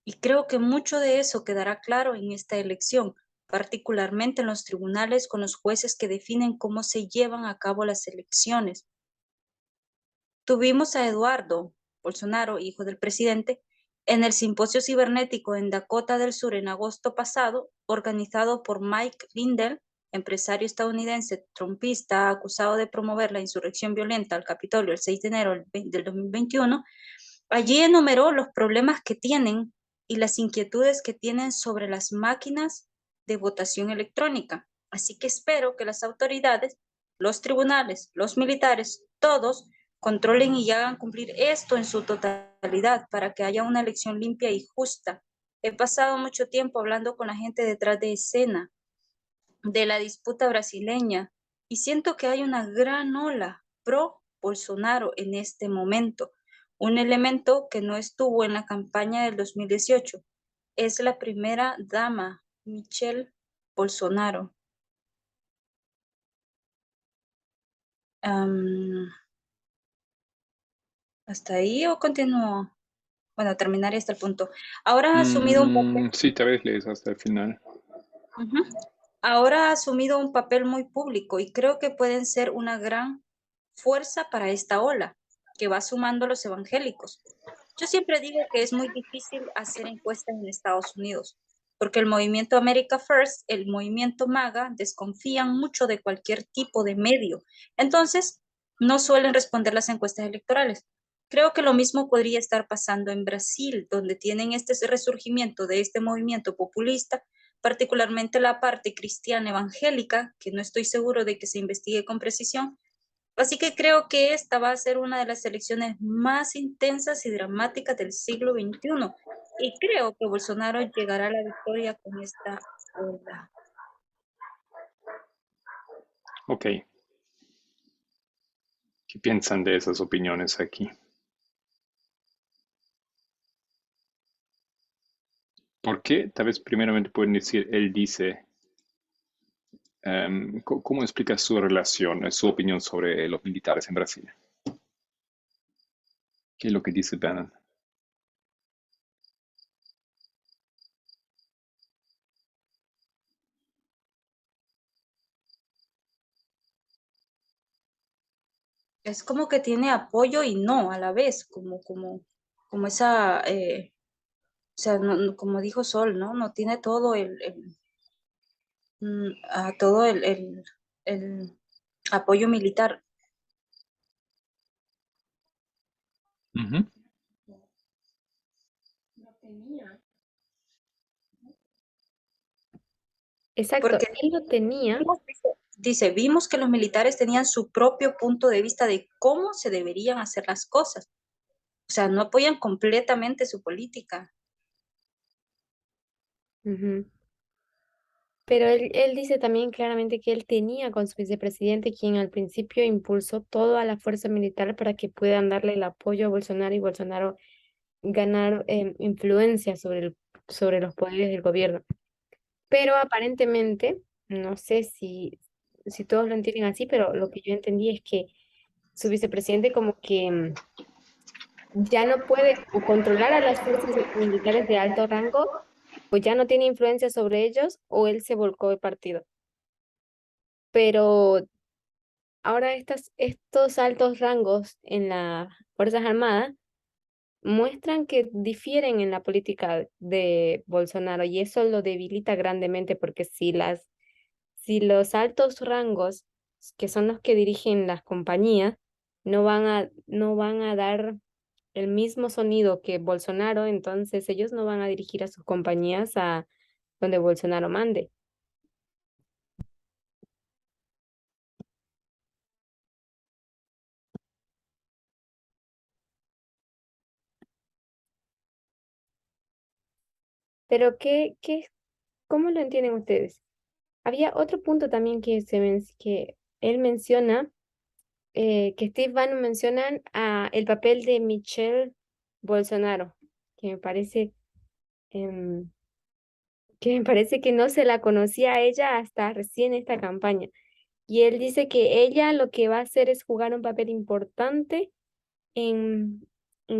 Y creo que mucho de eso quedará claro en esta elección, particularmente en los tribunales con los jueces que definen cómo se llevan a cabo las elecciones. Tuvimos a Eduardo Bolsonaro, hijo del presidente, en el simposio cibernético en Dakota del Sur en agosto pasado, organizado por Mike Lindell, empresario estadounidense trumpista acusado de promover la insurrección violenta al Capitolio el 6 de enero del 2021. Allí enumeró los problemas que tienen y las inquietudes que tienen sobre las máquinas de votación electrónica. Así que espero que las autoridades, los tribunales, los militares, todos controlen y hagan cumplir esto en su totalidad para que haya una elección limpia y justa. He pasado mucho tiempo hablando con la gente detrás de escena de la disputa brasileña y siento que hay una gran ola pro Bolsonaro en este momento. Un elemento que no estuvo en la campaña del 2018 es la primera dama, Michelle Bolsonaro. ¿Hasta ahí o continúo? Bueno, terminaré hasta el punto. Ahora ha asumido un papel. Sí, tal vez lees hasta el final. Ahora ha asumido un papel muy público y creo que pueden ser una gran fuerza para esta ola que va sumando a los evangélicos. Yo siempre digo que es muy difícil hacer encuestas en Estados Unidos, porque el movimiento America First, el movimiento MAGA, desconfían mucho de cualquier tipo de medio. Entonces, no suelen responder las encuestas electorales. Creo que lo mismo podría estar pasando en Brasil, donde tienen este resurgimiento de este movimiento populista, particularmente la parte cristiana evangélica, que no estoy seguro de que se investigue con precisión. Así que creo que esta va a ser una de las elecciones más intensas y dramáticas del siglo XXI. Y creo que Bolsonaro llegará a la victoria con esta ola. Ok. ¿Qué piensan de esas opiniones aquí? ¿Por qué? Tal vez primeramente pueden decir, él dice, ¿cómo explica su relación, su opinión sobre los militares en Brasil? ¿Qué es lo que dice Bannon? Es como que tiene apoyo y no a la vez, como esa, o sea, como dijo Sol, ¿no? No tiene todo todo el apoyo militar. Ujú. Exacto, Porque él lo tenía. dice, vimos que los militares tenían su propio punto de vista de cómo se deberían hacer las cosas. O sea, no apoyan completamente su política. Ujú. Pero él dice también claramente que él tenía con su vicepresidente, quien al principio impulsó toda la fuerza militar para que puedan darle el apoyo a Bolsonaro y Bolsonaro ganar influencia sobre los poderes del gobierno. Pero aparentemente, no sé si todos lo entienden así, pero lo que yo entendí es que su vicepresidente como que ya no puede o controlar a las fuerzas militares de alto rango, o ya no tiene influencia sobre ellos, o él se volcó del partido. Pero ahora estos altos rangos en las Fuerzas Armadas muestran que difieren en la política de Bolsonaro y eso lo debilita grandemente porque si los altos rangos, que son los que dirigen las compañías, no van a dar el mismo sonido que Bolsonaro, entonces ellos no van a dirigir a sus compañías a donde Bolsonaro mande. Pero ¿cómo lo entienden ustedes? Había otro punto también que él menciona, que Steve Bannon menciona el papel de Michelle Bolsonaro, que me parece, em, que no se la conocía a ella hasta recién esta campaña. Y él dice que ella lo que va a hacer es jugar un papel importante en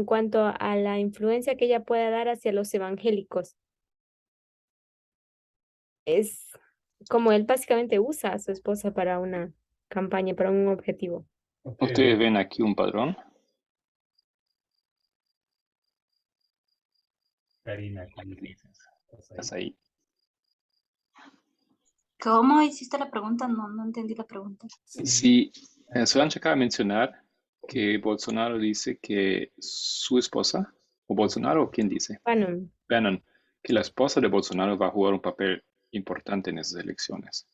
cuanto a la influencia que ella pueda dar hacia los evangélicos. Es como él básicamente usa a su esposa para una campaña, para un objetivo. ¿Ustedes ven aquí un padrón? Karina, ¿Estás ahí? ¿Cómo hiciste la pregunta? No entendí la pregunta. Sí, Solange acaba de mencionar que Bolsonaro dice que su esposa, o Bolsonaro, ¿quién dice? Bannon. Bannon, que la esposa de Bolsonaro va a jugar un papel importante en esas elecciones.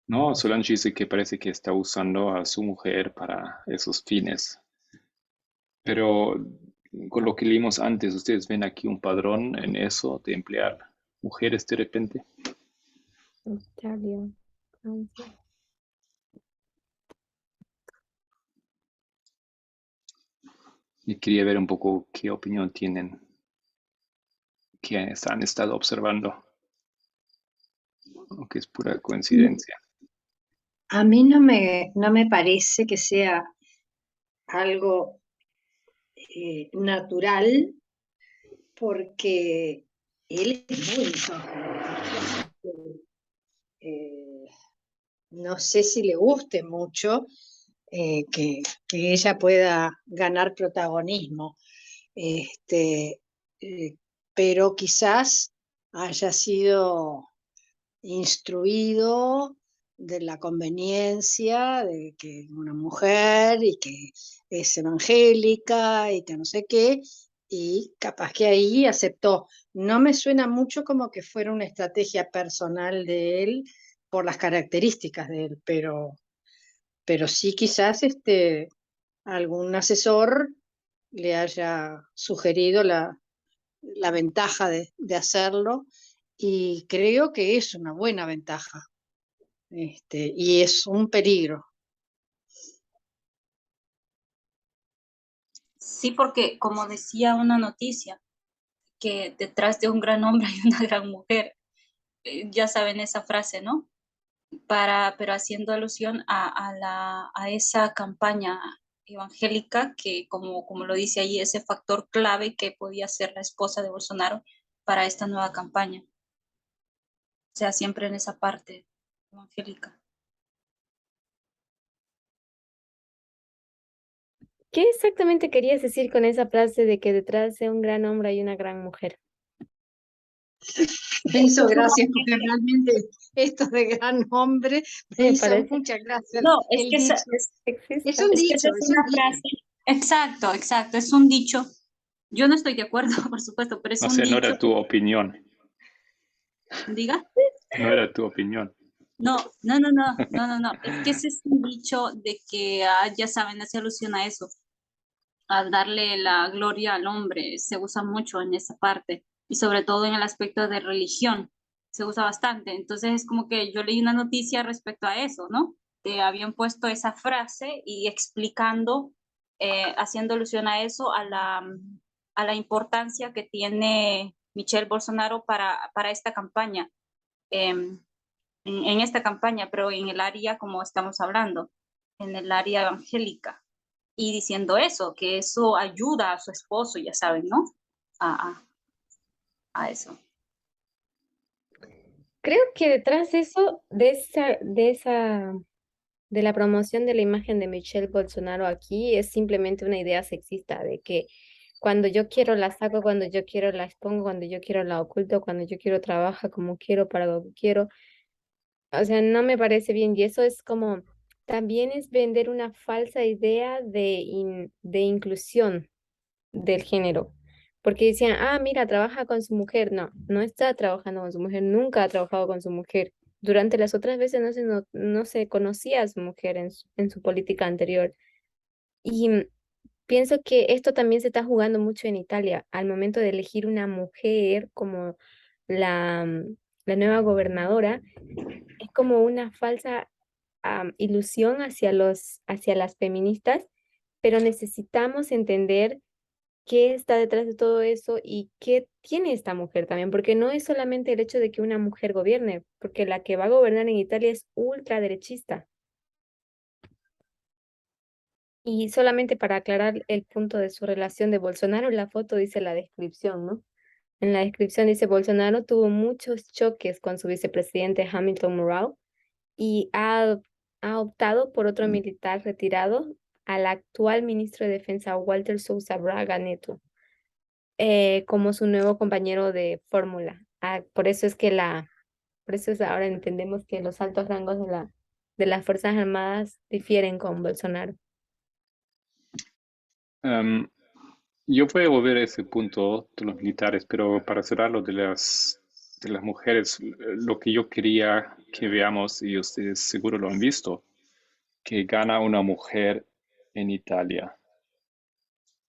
No, Solange dice que parece que está usando a su mujer para esos fines. Pero con lo que leímos antes, ¿ustedes ven aquí un padrón en eso de emplear mujeres de repente? Italia, Francia. Y quería ver un poco qué opinión tienen, que han estado observando, aunque es pura coincidencia. A mí no me parece que sea algo natural, porque él es muy misógino. Eh, no sé si le guste mucho que ella pueda ganar protagonismo, este, pero quizás haya sido instruido de la conveniencia de que una mujer y que es evangélica y que no sé qué, y capaz que ahí aceptó. No me suena mucho como que fuera una estrategia personal de él por las características de él, pero sí quizás algún asesor le haya sugerido la ventaja de hacerlo, y creo que es una buena ventaja, y es un peligro. Sí, porque como decía una noticia, que detrás de un gran hombre hay una gran mujer. Ya saben esa frase, ¿no? Pero haciendo alusión a esa campaña evangélica que, como lo dice ahí, ese factor clave que podía ser la esposa de Bolsonaro para esta nueva campaña. O sea, siempre en esa parte evangélica. ¿Qué exactamente querías decir con esa frase de que detrás de un gran hombre hay una gran mujer? Me hizo gracia porque realmente esto de gran hombre me Me hizo parece mucha gracia. No, es El que dicho. sexista. Es un es que esa dicho, es es una un dicho. frase. Exacto, es un dicho. Yo no estoy de acuerdo, por supuesto, pero es O un sea, no dicho. era tu opinión, Diga. no era tu opinión. No. Es que ese es un dicho de que, ya saben, hace alusión a eso, a darle la gloria al hombre. Se usa mucho en esa parte y sobre todo en el aspecto de religión. se usa bastante. Entonces es como que yo leí una noticia respecto a eso, ¿no? Que habían puesto esa frase y explicando, haciendo alusión a eso, a la importancia que tiene Michelle Bolsonaro para esta campaña, en esta campaña, pero en el área como estamos hablando, en el área evangélica. Y diciendo eso, que eso ayuda a su esposo, ya saben, ¿no? A, a eso. Creo que detrás de eso, de la promoción de la imagen de Michelle Bolsonaro aquí, es simplemente una idea sexista de que cuando yo quiero la saco, cuando yo quiero la expongo, cuando yo quiero la oculto, cuando yo quiero trabaja como quiero, para lo que quiero. O sea, no me parece bien. Y eso es como, también es vender una falsa idea de inclusión del género. Porque decían, ah, mira, trabaja con su mujer. No, no está trabajando con su mujer, nunca ha trabajado con su mujer. Durante las otras veces no se conocía a su mujer en su política anterior. Y pienso que esto también se está jugando mucho en Italia, al momento de elegir una mujer como la nueva gobernadora, es como una falsa ilusión hacia las feministas, pero necesitamos entender qué está detrás de todo eso y qué tiene esta mujer también, porque no es solamente el hecho de que una mujer gobierne, porque la que va a gobernar en Italia es ultraderechista. Y solamente para aclarar el punto de su relación de Bolsonaro, la foto dice la descripción, ¿no? En la descripción dice, Bolsonaro tuvo muchos choques con su vicepresidente Hamilton Mourão y ha optado por otro militar retirado, al actual ministro de Defensa Walter Sousa Braga Neto, como su nuevo compañero de fórmula. Por eso es que por eso es ahora entendemos que los altos rangos de las Fuerzas Armadas difieren con Bolsonaro. Em, yo voy a volver a ese punto de los militares, pero para cerrar lo de las mujeres, lo que yo quería que veamos, y ustedes seguro lo han visto, que gana una mujer en Italia,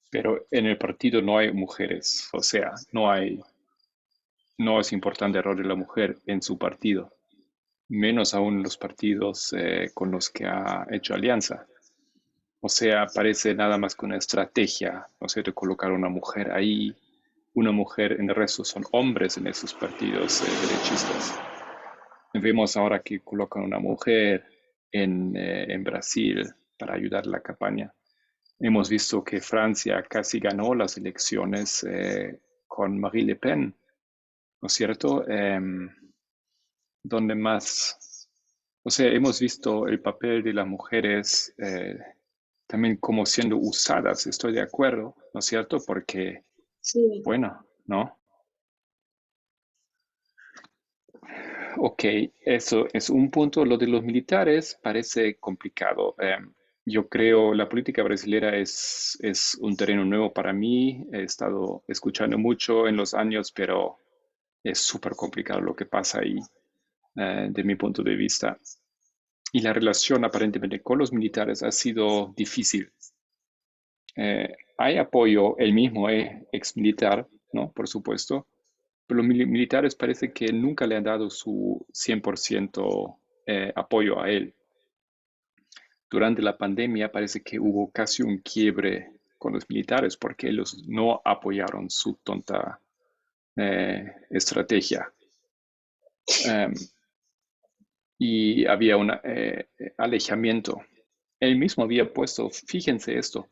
pero en el partido no hay mujeres, o sea, no es importante el rol de la mujer en su partido, menos aún los partidos con los que ha hecho alianza. O sea, parece nada más que una estrategia, ¿no es cierto?, colocar una mujer ahí, una mujer, en el resto son hombres en esos partidos derechistas. Vemos ahora que colocan una mujer en Brasil para ayudar a la campaña. Hemos visto que Francia casi ganó las elecciones con Marie Le Pen, ¿no es cierto? Donde más, o sea, hemos visto el papel de las mujeres también como siendo usadas, estoy de acuerdo, ¿no es cierto? Porque, Sí, bueno, ¿no? Ok, eso es un punto. Lo de los militares parece complicado. Yo creo la política brasileña es un terreno nuevo para mí. He estado escuchando mucho en los años, pero es súper complicado lo que pasa ahí, de mi punto de vista. Y la relación aparentemente con los militares ha sido difícil. Hay apoyo, el mismo ex militar, ¿no? Por supuesto, pero los militares parece que nunca le han dado su 100% apoyo a él. Durante la pandemia parece que hubo casi un quiebre con los militares porque ellos no apoyaron su tonta estrategia. Y había un alejamiento. Él mismo había puesto, fíjense esto,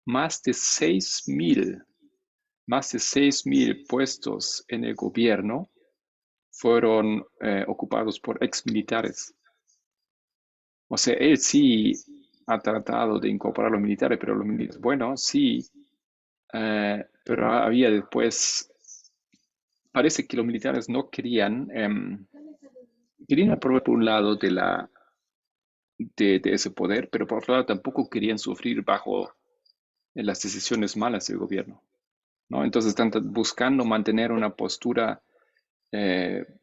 más de 6.000 puestos en el gobierno fueron ocupados por exmilitares. O sea, él sí ha tratado de incorporar a los militares, pero los militares, bueno, sí, pero había después, parece que los militares no querían aprobar por un lado de ese poder, pero por otro lado tampoco querían sufrir bajo las decisiones malas del gobierno, ¿no? Entonces están buscando mantener una postura,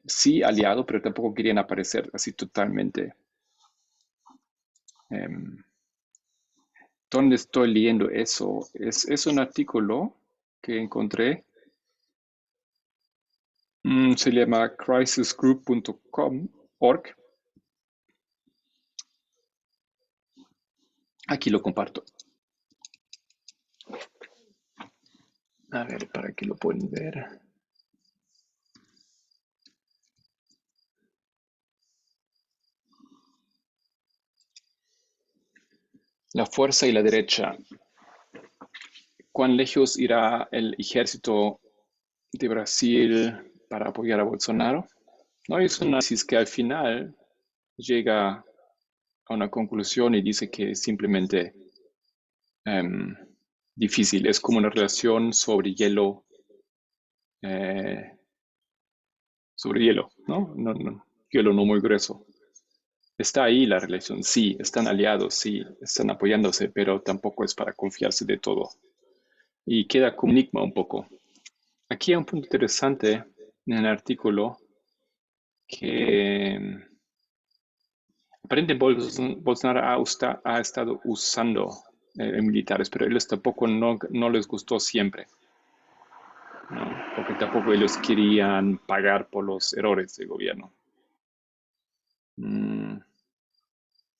sí aliado, pero tampoco querían aparecer así totalmente. ¿Dónde estoy leyendo eso? Es un artículo que encontré Se llama crisisgroup.org. Aquí lo comparto. A ver, para que lo puedan ver. La fuerza y la derecha. ¿Cuán lejos irá el ejército de Brasil para apoyar a Bolsonaro? No, es un análisis que al final llega a una conclusión y dice que es simplemente difícil. Es como una relación sobre hielo, ¿no? Hielo no muy grueso. Está ahí la relación, sí, están aliados, sí, están apoyándose, pero tampoco es para confiarse de todo. Y queda como enigma un poco. Aquí hay un punto interesante en el artículo que aparentemente Bolsonaro ha estado usando militares, pero ellos tampoco no les gustó siempre, ¿no? Porque tampoco ellos querían pagar por los errores del gobierno.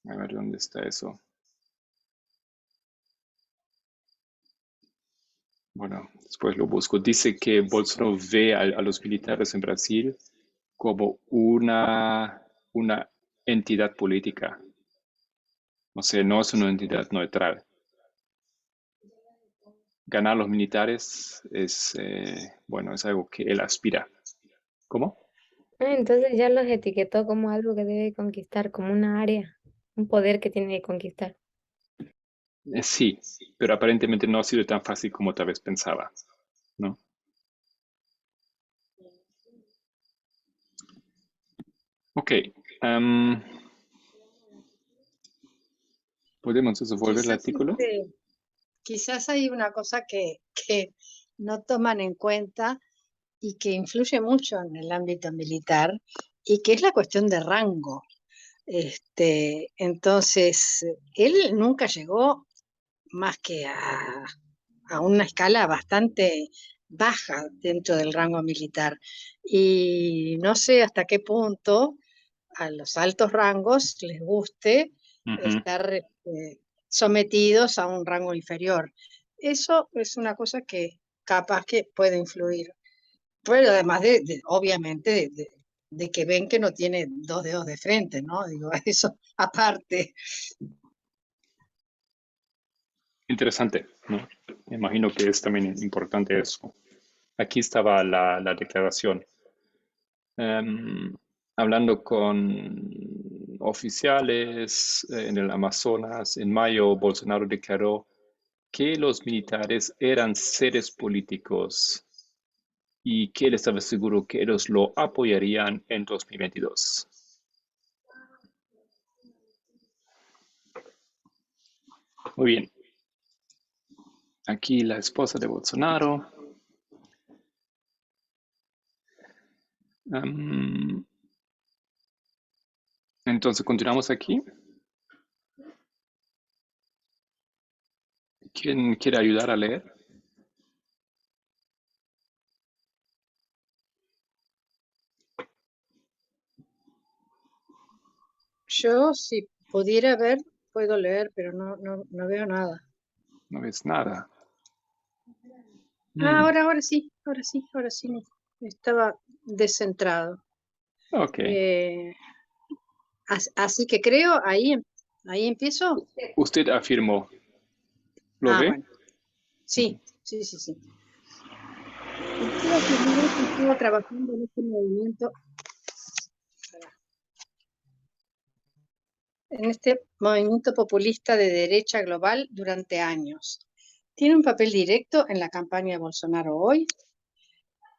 A ver, ¿dónde está eso? Bueno, después lo busco. Dice que Bolsonaro ve a los militares en Brasil como una entidad política. O sea, no es una entidad neutral. Ganar los militares es, bueno, es algo que él aspira. ¿Cómo? Entonces ya los etiquetó como algo que debe conquistar, como una área, un poder que tiene que conquistar. Sí, pero aparentemente no ha sido tan fácil como tal vez pensaba, ¿no? Ok. ¿Podemos desenvolver el Quizás, artículo? quizás hay una cosa que no toman en cuenta y que influye mucho en el ámbito militar, y que es la cuestión de rango. Entonces, él nunca llegó más que a una escala bastante baja dentro del rango militar. Y no sé hasta qué punto a los altos rangos les guste estar sometidos a un rango inferior. Eso es una cosa que capaz que puede influir. Pero además obviamente, de que ven que no tiene dos dedos de frente, ¿no? Digo, eso aparte. Interesante, ¿no? Me imagino que es también importante eso. Aquí estaba la declaración. Hablando con oficiales en el Amazonas, en mayo Bolsonaro declaró que los militares eran seres políticos y que él estaba seguro que ellos lo apoyarían en 2022. Muy bien. Aquí la esposa de Bolsonaro. Entonces, continuamos aquí. ¿Quién quiere ayudar a leer? Yo, si pudiera ver, puedo leer, pero no veo nada. No ves nada. Ahora sí, ahora sí. Estaba descentrado. Ok. Así que creo, ahí empiezo. Usted afirmó. ¿Lo ve? Bueno, sí. Usted afirmó que estuvo trabajando en este movimiento, populista de derecha global durante años. ¿Tiene un papel directo en la campaña de Bolsonaro hoy?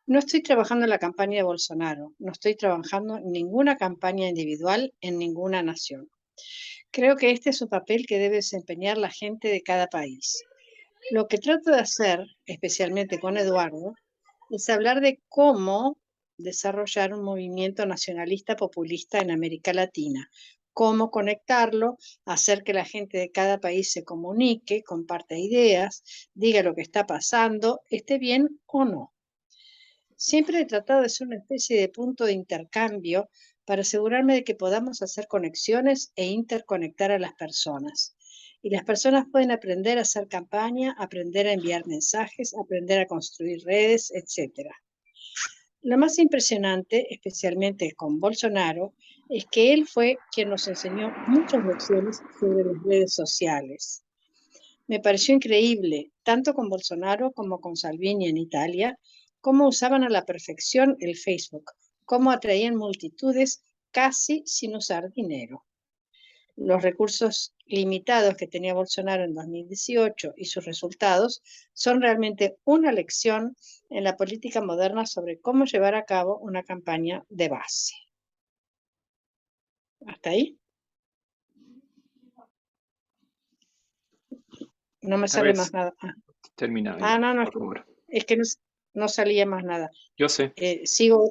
No estoy trabajando en la campaña de Bolsonaro, no estoy trabajando en ninguna campaña individual en ninguna nación. Creo que este es un papel que debe desempeñar la gente de cada país. Lo que trato de hacer, especialmente con Eduardo, es hablar de cómo desarrollar un movimiento nacionalista populista en América Latina, cómo conectarlo, hacer que la gente de cada país se comunique, comparta ideas, diga lo que está pasando, esté bien o no. Siempre he tratado de ser una especie de punto de intercambio para asegurarme de que podamos hacer conexiones e interconectar a las personas. Y las personas pueden aprender a hacer campaña, aprender a enviar mensajes, aprender a construir redes, etc. Lo más impresionante, especialmente con Bolsonaro, es que él fue quien nos enseñó muchas lecciones sobre las redes sociales. Me pareció increíble, tanto con Bolsonaro como con Salvini en Italia, cómo usaban a la perfección el Facebook, cómo atraían multitudes casi sin usar dinero. Los recursos limitados que tenía Bolsonaro en 2018 y sus resultados son realmente una lección en la política moderna sobre cómo llevar a cabo una campaña de base. ¿Hasta ahí? No me A sale ver, más nada. termina, No, por favor. es que no salía más nada. Yo sé, Sigo,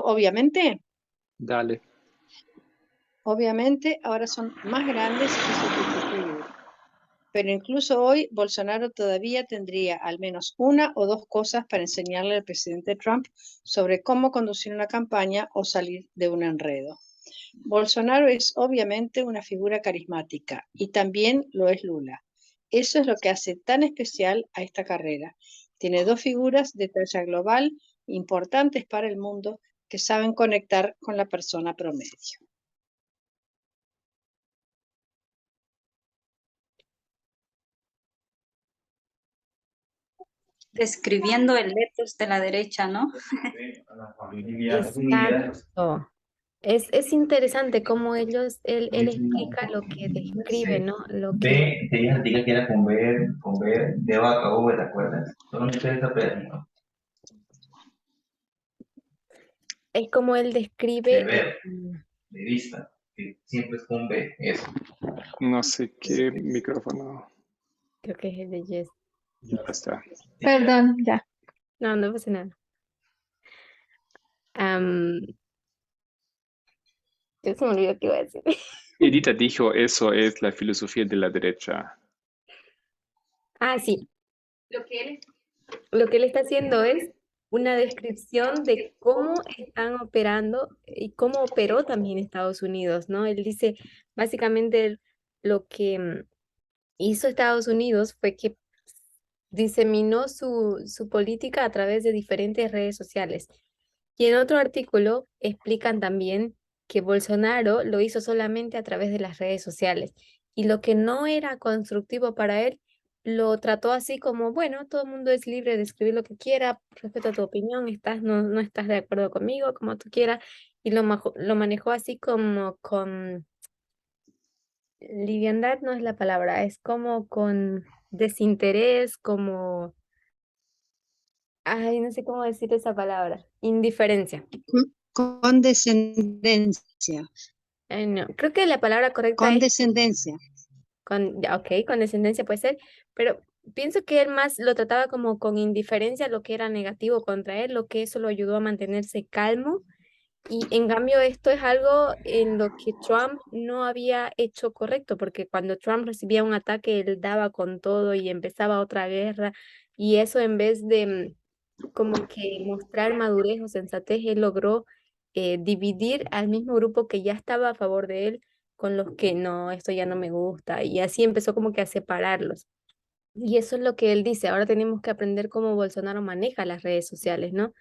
obviamente. dale. Obviamente ahora son más grandes y sofisticados. Pero incluso hoy Bolsonaro todavía tendría al menos una o dos cosas para enseñarle al presidente Trump sobre cómo conducir una campaña o salir de un enredo. Bolsonaro es obviamente una figura carismática y también lo es Lula. Eso es lo que hace tan especial a esta carrera. Tiene dos figuras de talla global importantes para el mundo que saben conectar con la persona promedio. Describiendo el ethos de la derecha, ¿no? Exacto. Es interesante cómo él explica lo que describe, ¿no? Lo que Te dije a ti que era con ver de vaca V, ¿te acuerdas? Solamente esta pedacito. es como él De describe, ver, de vista, que siempre es con B, eso. No sé qué micrófono. creo que es el de Jess. Ya está. Perdón, ya. No, no pasa nada. Am, ya se me olvidó qué iba a decir. Edita dijo, eso es la filosofía de la derecha. Ah, sí. Lo que él está haciendo es una descripción de cómo están operando y cómo operó también Estados Unidos, ¿no? Él dice, básicamente, lo que hizo Estados Unidos fue que diseminó su política a través de diferentes redes sociales. Y en otro artículo explican también que Bolsonaro lo hizo solamente a través de las redes sociales. Y lo que no era constructivo para él, lo trató así como, bueno, todo el mundo es libre de escribir lo que quiera, respeto tu opinión, no estás de acuerdo conmigo, como tú quieras. Y lo manejó así como con liviandad, no es la palabra, es como con desinterés, como, ay, no sé cómo decir esa palabra, indiferencia. Condescendencia. No, creo que la palabra correcta es Condescendencia. ok, condescendencia puede ser, pero pienso que él más lo trataba como con indiferencia lo que era negativo contra él, lo que eso lo ayudó a mantenerse calmo. Y en cambio esto es algo en lo que Trump no había hecho correcto, porque cuando Trump recibía un ataque, él daba con todo y empezaba otra guerra, y eso en vez de como que mostrar madurez o sensatez, él logró dividir al mismo grupo que ya estaba a favor de él con los que no, esto ya no me gusta, y así empezó como que a separarlos. Y eso es lo que él dice, ahora tenemos que aprender cómo Bolsonaro maneja las redes sociales, ¿no?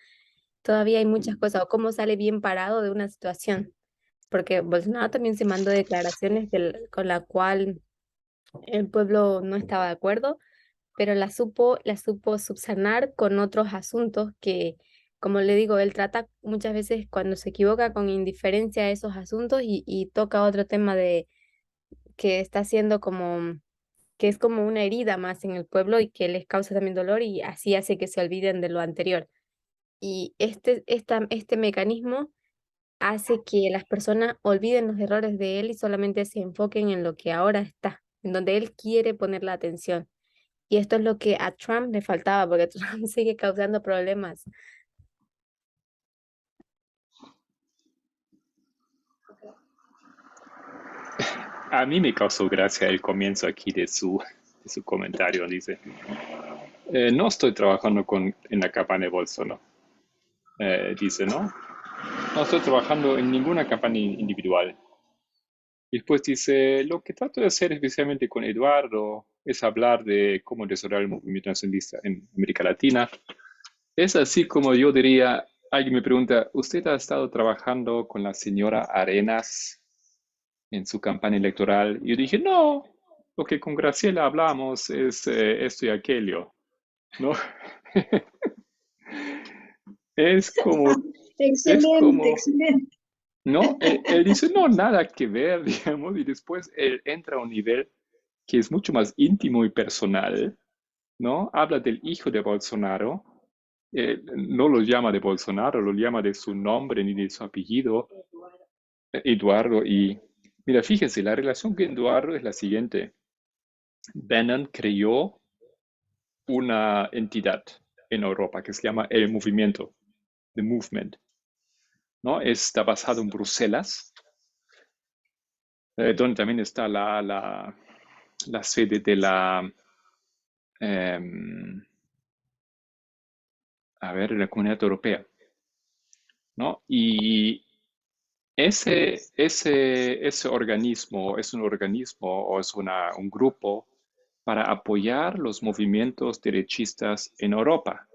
Todavía hay muchas cosas, o cómo sale bien parado de una situación, porque Bolsonaro también se mandó declaraciones con la cual el pueblo no estaba de acuerdo, pero la supo subsanar con otros asuntos que, como le digo, él trata muchas veces cuando se equivoca con indiferencia a esos asuntos y toca otro tema de que está haciendo como, que es como una herida más en el pueblo y que les causa también dolor y así hace que se olviden de lo anterior. Y este mecanismo hace que las personas olviden los errores de él y solamente se enfoquen en lo que ahora está, en donde él quiere poner la atención. Y esto es lo que a Trump le faltaba, porque Trump sigue causando problemas. A mí me causó gracia el comienzo aquí de su comentario. Dice, no estoy trabajando en la campaña de Bolsonaro. dice, ¿no? No estoy trabajando en ninguna campaña individual. Y después dice, lo que trato de hacer especialmente con Eduardo es hablar de cómo desarrollar el movimiento nacionalista en América Latina. Es así como yo diría, alguien me pregunta, ¿usted ha estado trabajando con la señora Arenas en su campaña electoral? Y yo dije, no, lo que con Graciela hablamos es esto y aquello, ¿no? Es como, es Excelente, como, excelente. ¿no? Él dice, no, nada que ver, digamos, y después él entra a un nivel que es mucho más íntimo y personal, ¿no? Habla del hijo de Bolsonaro, no lo llama de Bolsonaro, lo llama de su nombre ni de su apellido, Eduardo. Y mira, fíjense, la relación con Eduardo es la siguiente. Bannon creó una entidad en Europa que se llama el movimiento, the movement, ¿no? Está basado en Bruselas, donde también está la sede de em, la Comunidad Europea, ¿no? Y ese organismo es un organismo o es un grupo para apoyar los movimientos derechistas en Europa,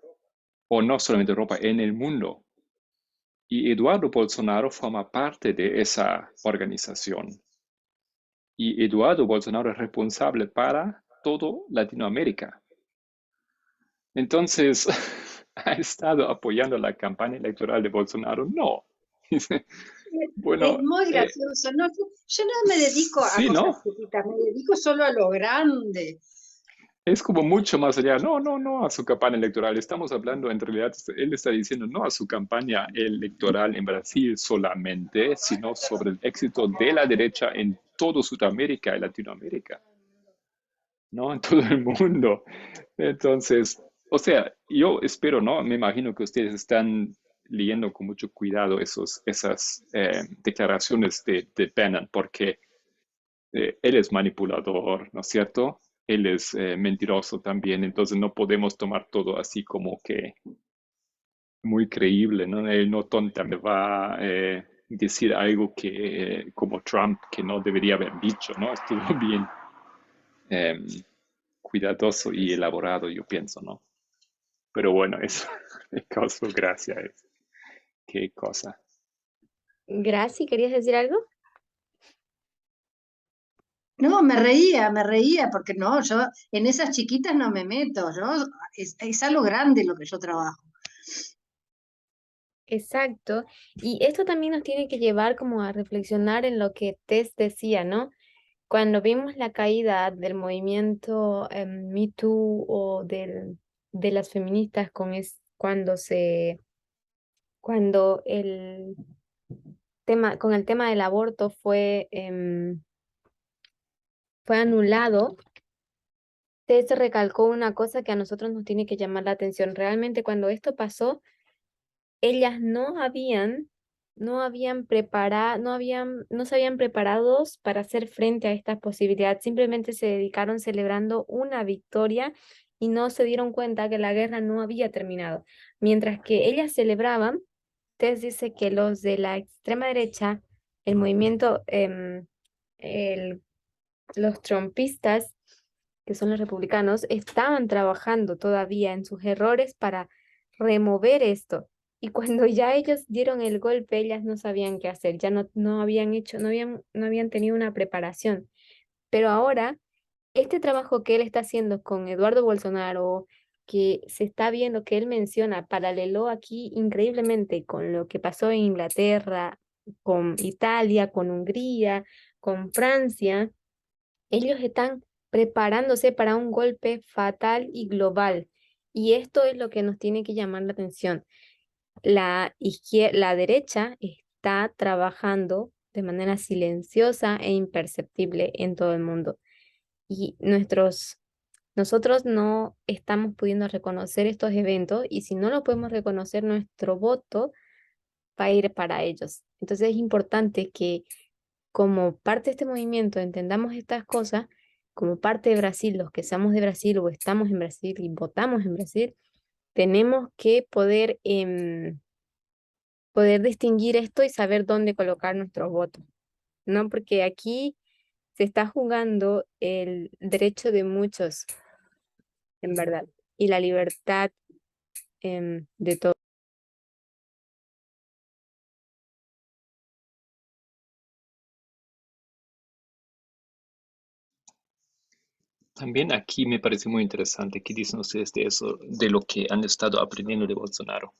o no solamente Europa, en el mundo. Y Eduardo Bolsonaro forma parte de esa organización. Y Eduardo Bolsonaro es responsable para todo Latinoamérica. Entonces, ¿ha estado apoyando la campaña electoral de Bolsonaro? No. Es Bueno, muy gracioso. No, yo no me dedico a sí, cosas ¿no? chiquitas, me dedico solo a lo grande. Es como mucho más allá. No, no, no a su campaña electoral. Estamos hablando, en realidad, él está diciendo no a su campaña electoral en Brasil solamente, sino sobre el éxito de la derecha en todo Sudamérica y Latinoamérica, ¿no? En todo el mundo. Entonces, o sea, yo espero, ¿no? Me imagino que ustedes están leyendo con mucho cuidado esas declaraciones de Bannon, porque él es manipulador, ¿no es cierto? Él es mentiroso también, entonces no podemos tomar todo así como que muy creíble, ¿no? Él no tonta me va a decir algo que, como Trump, que no debería haber dicho, ¿no? Estuvo bien eh, cuidadoso y elaborado, yo pienso, ¿no? Pero bueno, eso me causó gracia. Qué cosa. Graci, ¿querías decir algo? No, me reía, porque no, yo en esas chiquitas no me meto, yo es algo grande lo que yo trabajo. Exacto. Y esto también nos tiene que llevar como a reflexionar en lo que Tess decía, ¿no? Cuando vimos la caída del movimiento Me Too o de las feministas cuando con el tema del aborto fue anulado, Tess recalcó una cosa que a nosotros nos tiene que llamar la atención. Realmente cuando esto pasó, ellas no habían preparado, no se habían preparados para hacer frente a esta posibilidad. Simplemente se dedicaron celebrando una victoria y no se dieron cuenta que la guerra no había terminado. Mientras que ellas celebraban, Tess dice que los de la extrema derecha, el movimiento, el- los trumpistas, que son los republicanos, estaban trabajando todavía en sus errores para remover esto. Y cuando ya ellos dieron el golpe, ellas no sabían qué hacer, ya no habían hecho, no habían tenido una preparación. Pero ahora, este trabajo que él está haciendo con Eduardo Bolsonaro, que se está viendo que él menciona, paraleló aquí increíblemente con lo que pasó en Inglaterra, con Italia, con Hungría, con Francia. Ellos están preparándose para un golpe fatal y global. Y esto es lo que nos tiene que llamar la atención. La derecha está trabajando de manera silenciosa e imperceptible en todo el mundo. Y nosotros no estamos pudiendo reconocer estos eventos y si no lo podemos reconocer, nuestro voto va a ir para ellos. Entonces es importante que como parte de este movimiento entendamos estas cosas, como parte de Brasil, los que seamos de Brasil o estamos en Brasil y votamos en Brasil, tenemos que poder poder distinguir esto y saber dónde colocar nuestros votos, ¿no? Porque aquí se está jugando el derecho de muchos, en verdad, y la libertad de todos. También aquí me parece muy interesante qué dicen ustedes de eso, de lo que han estado aprendiendo de Bolsonaro.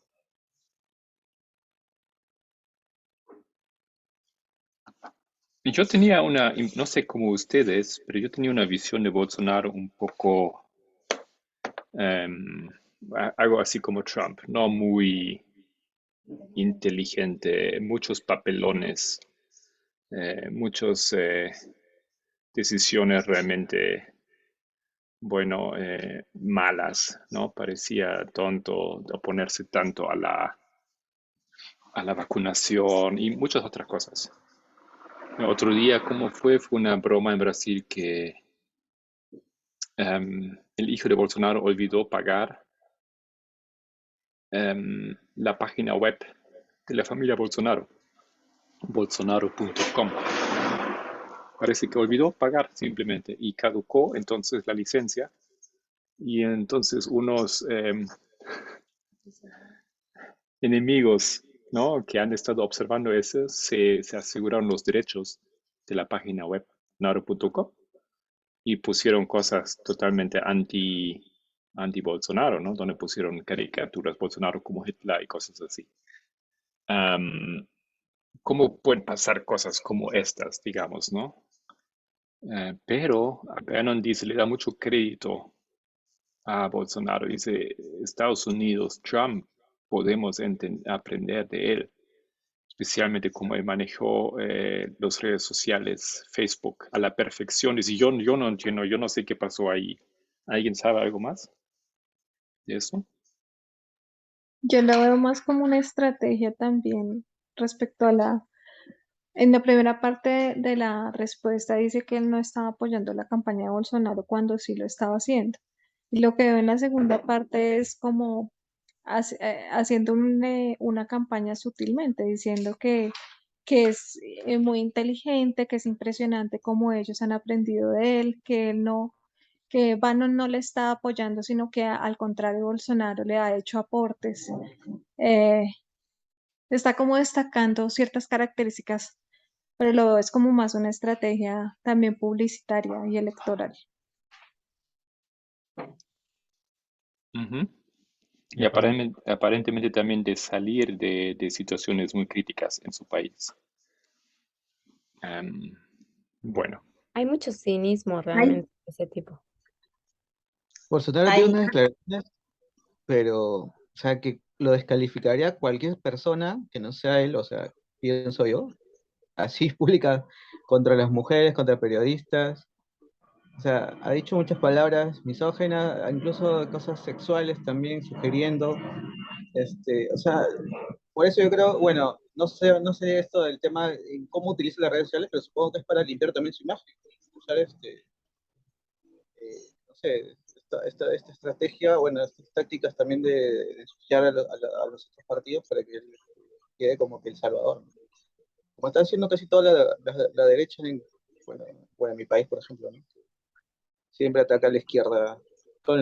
Y yo tenía no sé cómo ustedes, pero yo tenía una visión de Bolsonaro un poco, algo así como Trump, no muy inteligente, muchos papelones, muchas decisiones realmente, bueno, malas, ¿no? Parecía tonto oponerse tanto a la vacunación y muchas otras cosas. Otro día, ¿cómo fue? Fue una broma en Brasil que el hijo de Bolsonaro olvidó pagar la página web de la familia Bolsonaro, bolsonaro.com. Parece que olvidó pagar simplemente y caducó entonces la licencia y entonces unos enemigos, ¿no?, que han estado observando eso se aseguraron los derechos de la página web naro.com y pusieron cosas totalmente anti-Bolsonaro, ¿no? Donde pusieron caricaturas Bolsonaro como Hitler y cosas así. ¿Cómo pueden pasar cosas como estas, digamos, ¿no? Pero Bannon dice, le da mucho crédito a Bolsonaro. Dice, Estados Unidos, Trump, podemos aprender de él, especialmente cómo él manejó las redes sociales, Facebook, a la perfección. Dice, yo no entiendo, yo no sé qué pasó ahí. ¿Alguien sabe algo más de eso? Yo lo veo más como una estrategia también respecto a en la primera parte de la respuesta dice que él no estaba apoyando la campaña de Bolsonaro cuando sí lo estaba haciendo. Y lo que veo en la segunda parte es como haciendo una campaña sutilmente, diciendo que es muy inteligente, que es impresionante cómo ellos han aprendido de él, que él no, que Bannon no le está apoyando, sino que al contrario, Bolsonaro le ha hecho aportes. Eh, Está como destacando ciertas características, pero lo veo es como más una estrategia también publicitaria y electoral. Ujú. Y aparentemente también de salir de situaciones muy críticas en su país. Bueno, Hay mucho cinismo Hay, realmente de ese tipo. Bolsonaro tiene hay, unas declaraciones, pero, o sea, que lo descalificaría cualquier persona que no sea él, o sea, pienso yo, así pública, contra las mujeres, contra periodistas. O sea, ha dicho muchas palabras misógenas, incluso cosas sexuales también, sugiriendo, o sea, por eso yo creo, bueno, no sé esto del tema en cómo utiliza las redes sociales, pero supongo que es para limpiar también su imagen, usar no sé, esta estrategia, bueno, estas tácticas también de ensuciar a los otros partidos para que él quede como que el salvador, ¿no? Como está haciendo casi toda la derecha bueno, en mi país, por ejemplo, ¿no? Siempre ataca a la izquierda con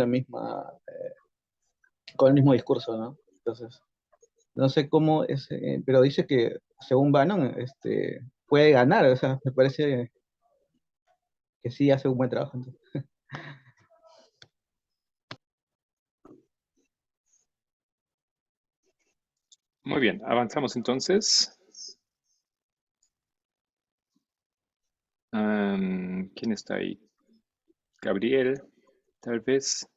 con el mismo discurso, ¿no? Entonces, no sé cómo es, pero dice que según Bannon, puede ganar, o sea, me parece que sí hace un buen trabajo. Entonces. muy bien, avanzamos entonces. ¿Quién está ahí? Gabriel, tal vez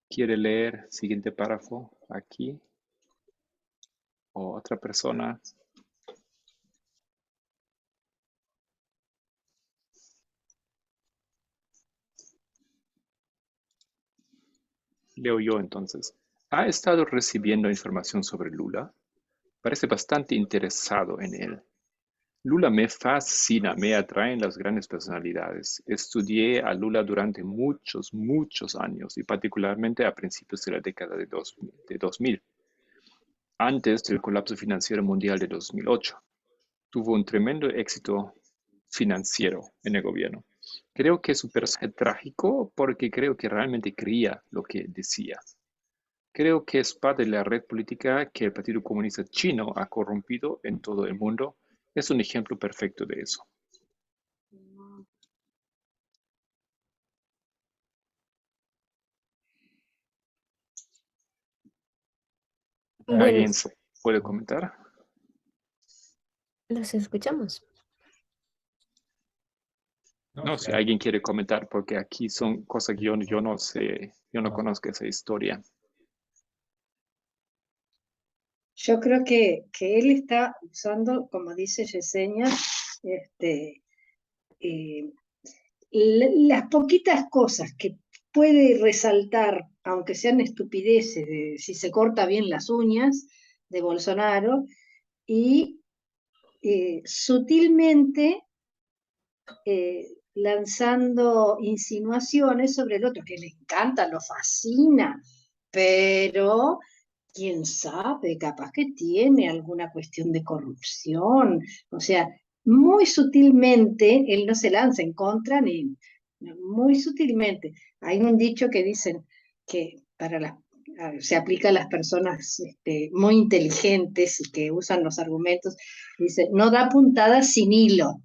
quiere leer siguiente párrafo aquí. O otra persona. Leo yo entonces. ¿Ha estado recibiendo información sobre Lula? Parece bastante interesado en él. Lula me fascina, me atraen las grandes personalidades. Estudié a Lula durante muchos, muchos años y particularmente a principios de la década de 2000. antes del colapso financiero mundial de 2008. Tuvo un tremendo éxito financiero en el gobierno. Creo que es un personaje trágico porque creo que realmente creía lo que decía. Creo que es parte de la red política que el Partido Comunista Chino ha corrompido en todo el mundo. Es un ejemplo perfecto de eso. Bueno, ¿Alguien puede comentar? los escuchamos. No, si alguien quiere comentar, porque aquí son cosas que yo no sé, yo no conozco esa historia. Yo creo que él está usando, como dice Yesenia, eh, las poquitas cosas que puede resaltar, aunque sean estupideces, de si se corta bien las uñas de Bolsonaro, y sutilmente lanzando insinuaciones sobre el otro, que le encanta, lo fascina, pero quién sabe, capaz que tiene alguna cuestión de corrupción, o sea, muy sutilmente, él no se lanza en contra, ni muy sutilmente. Hay un dicho que dicen que se aplica a las personas muy inteligentes y que usan los argumentos, dice, no da puntadas sin hilo.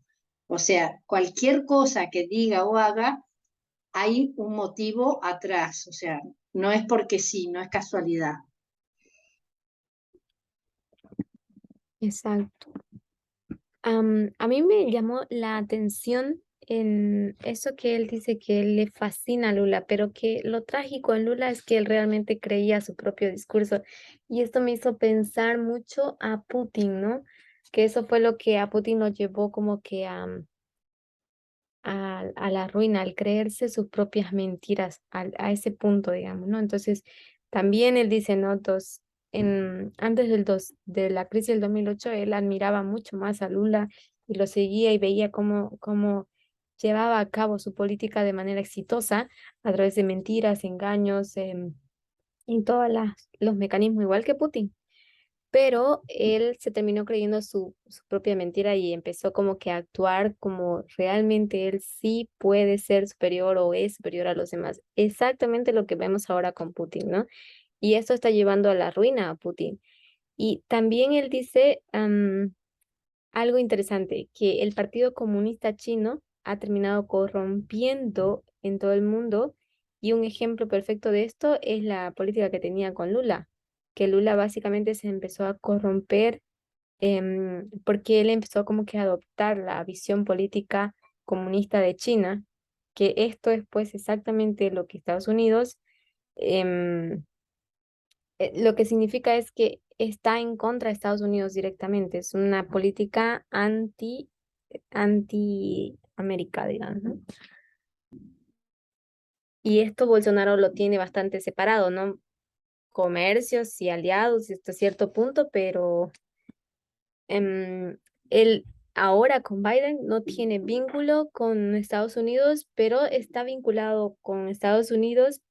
O sea, cualquier cosa que diga o haga, hay un motivo atrás. O sea, no es porque sí, no es casualidad. Exacto. A mí me llamó la atención en eso que él dice que le fascina a Lula, pero que lo trágico en Lula es que él realmente creía su propio discurso. Y esto me hizo pensar mucho a Putin, ¿no? Que eso fue lo que a Putin lo llevó como que a la ruina, al creerse sus propias mentiras, a ese punto, digamos, ¿no? Entonces, también él dice, ¿no? Antes de la crisis del 2008, él admiraba mucho más a Lula y lo seguía y veía cómo llevaba a cabo su política de manera exitosa a través de mentiras, engaños, y todos los mecanismos, igual que Putin. Pero él se terminó creyendo su propia mentira y empezó como que a actuar como realmente él sí puede ser superior o es superior a los demás. Exactamente lo que vemos ahora con Putin, ¿no? Y esto está llevando a la ruina a Putin. Y también él dice algo interesante, que el Partido Comunista Chino ha terminado corrompiendo en todo el mundo y un ejemplo perfecto de esto es la política que tenía con Lula, que Lula básicamente se empezó a corromper porque él empezó como que a adoptar la visión política comunista de China, que esto es pues exactamente lo que Estados Unidos em, lo que significa es que está en contra de Estados Unidos directamente. Es una política anti-América, digamos, ¿no? Y esto Bolsonaro lo tiene bastante separado, ¿no? Comercios y aliados hasta cierto punto, pero él ahora con Biden no tiene vínculo con Estados Unidos, pero está vinculado con Estados Unidos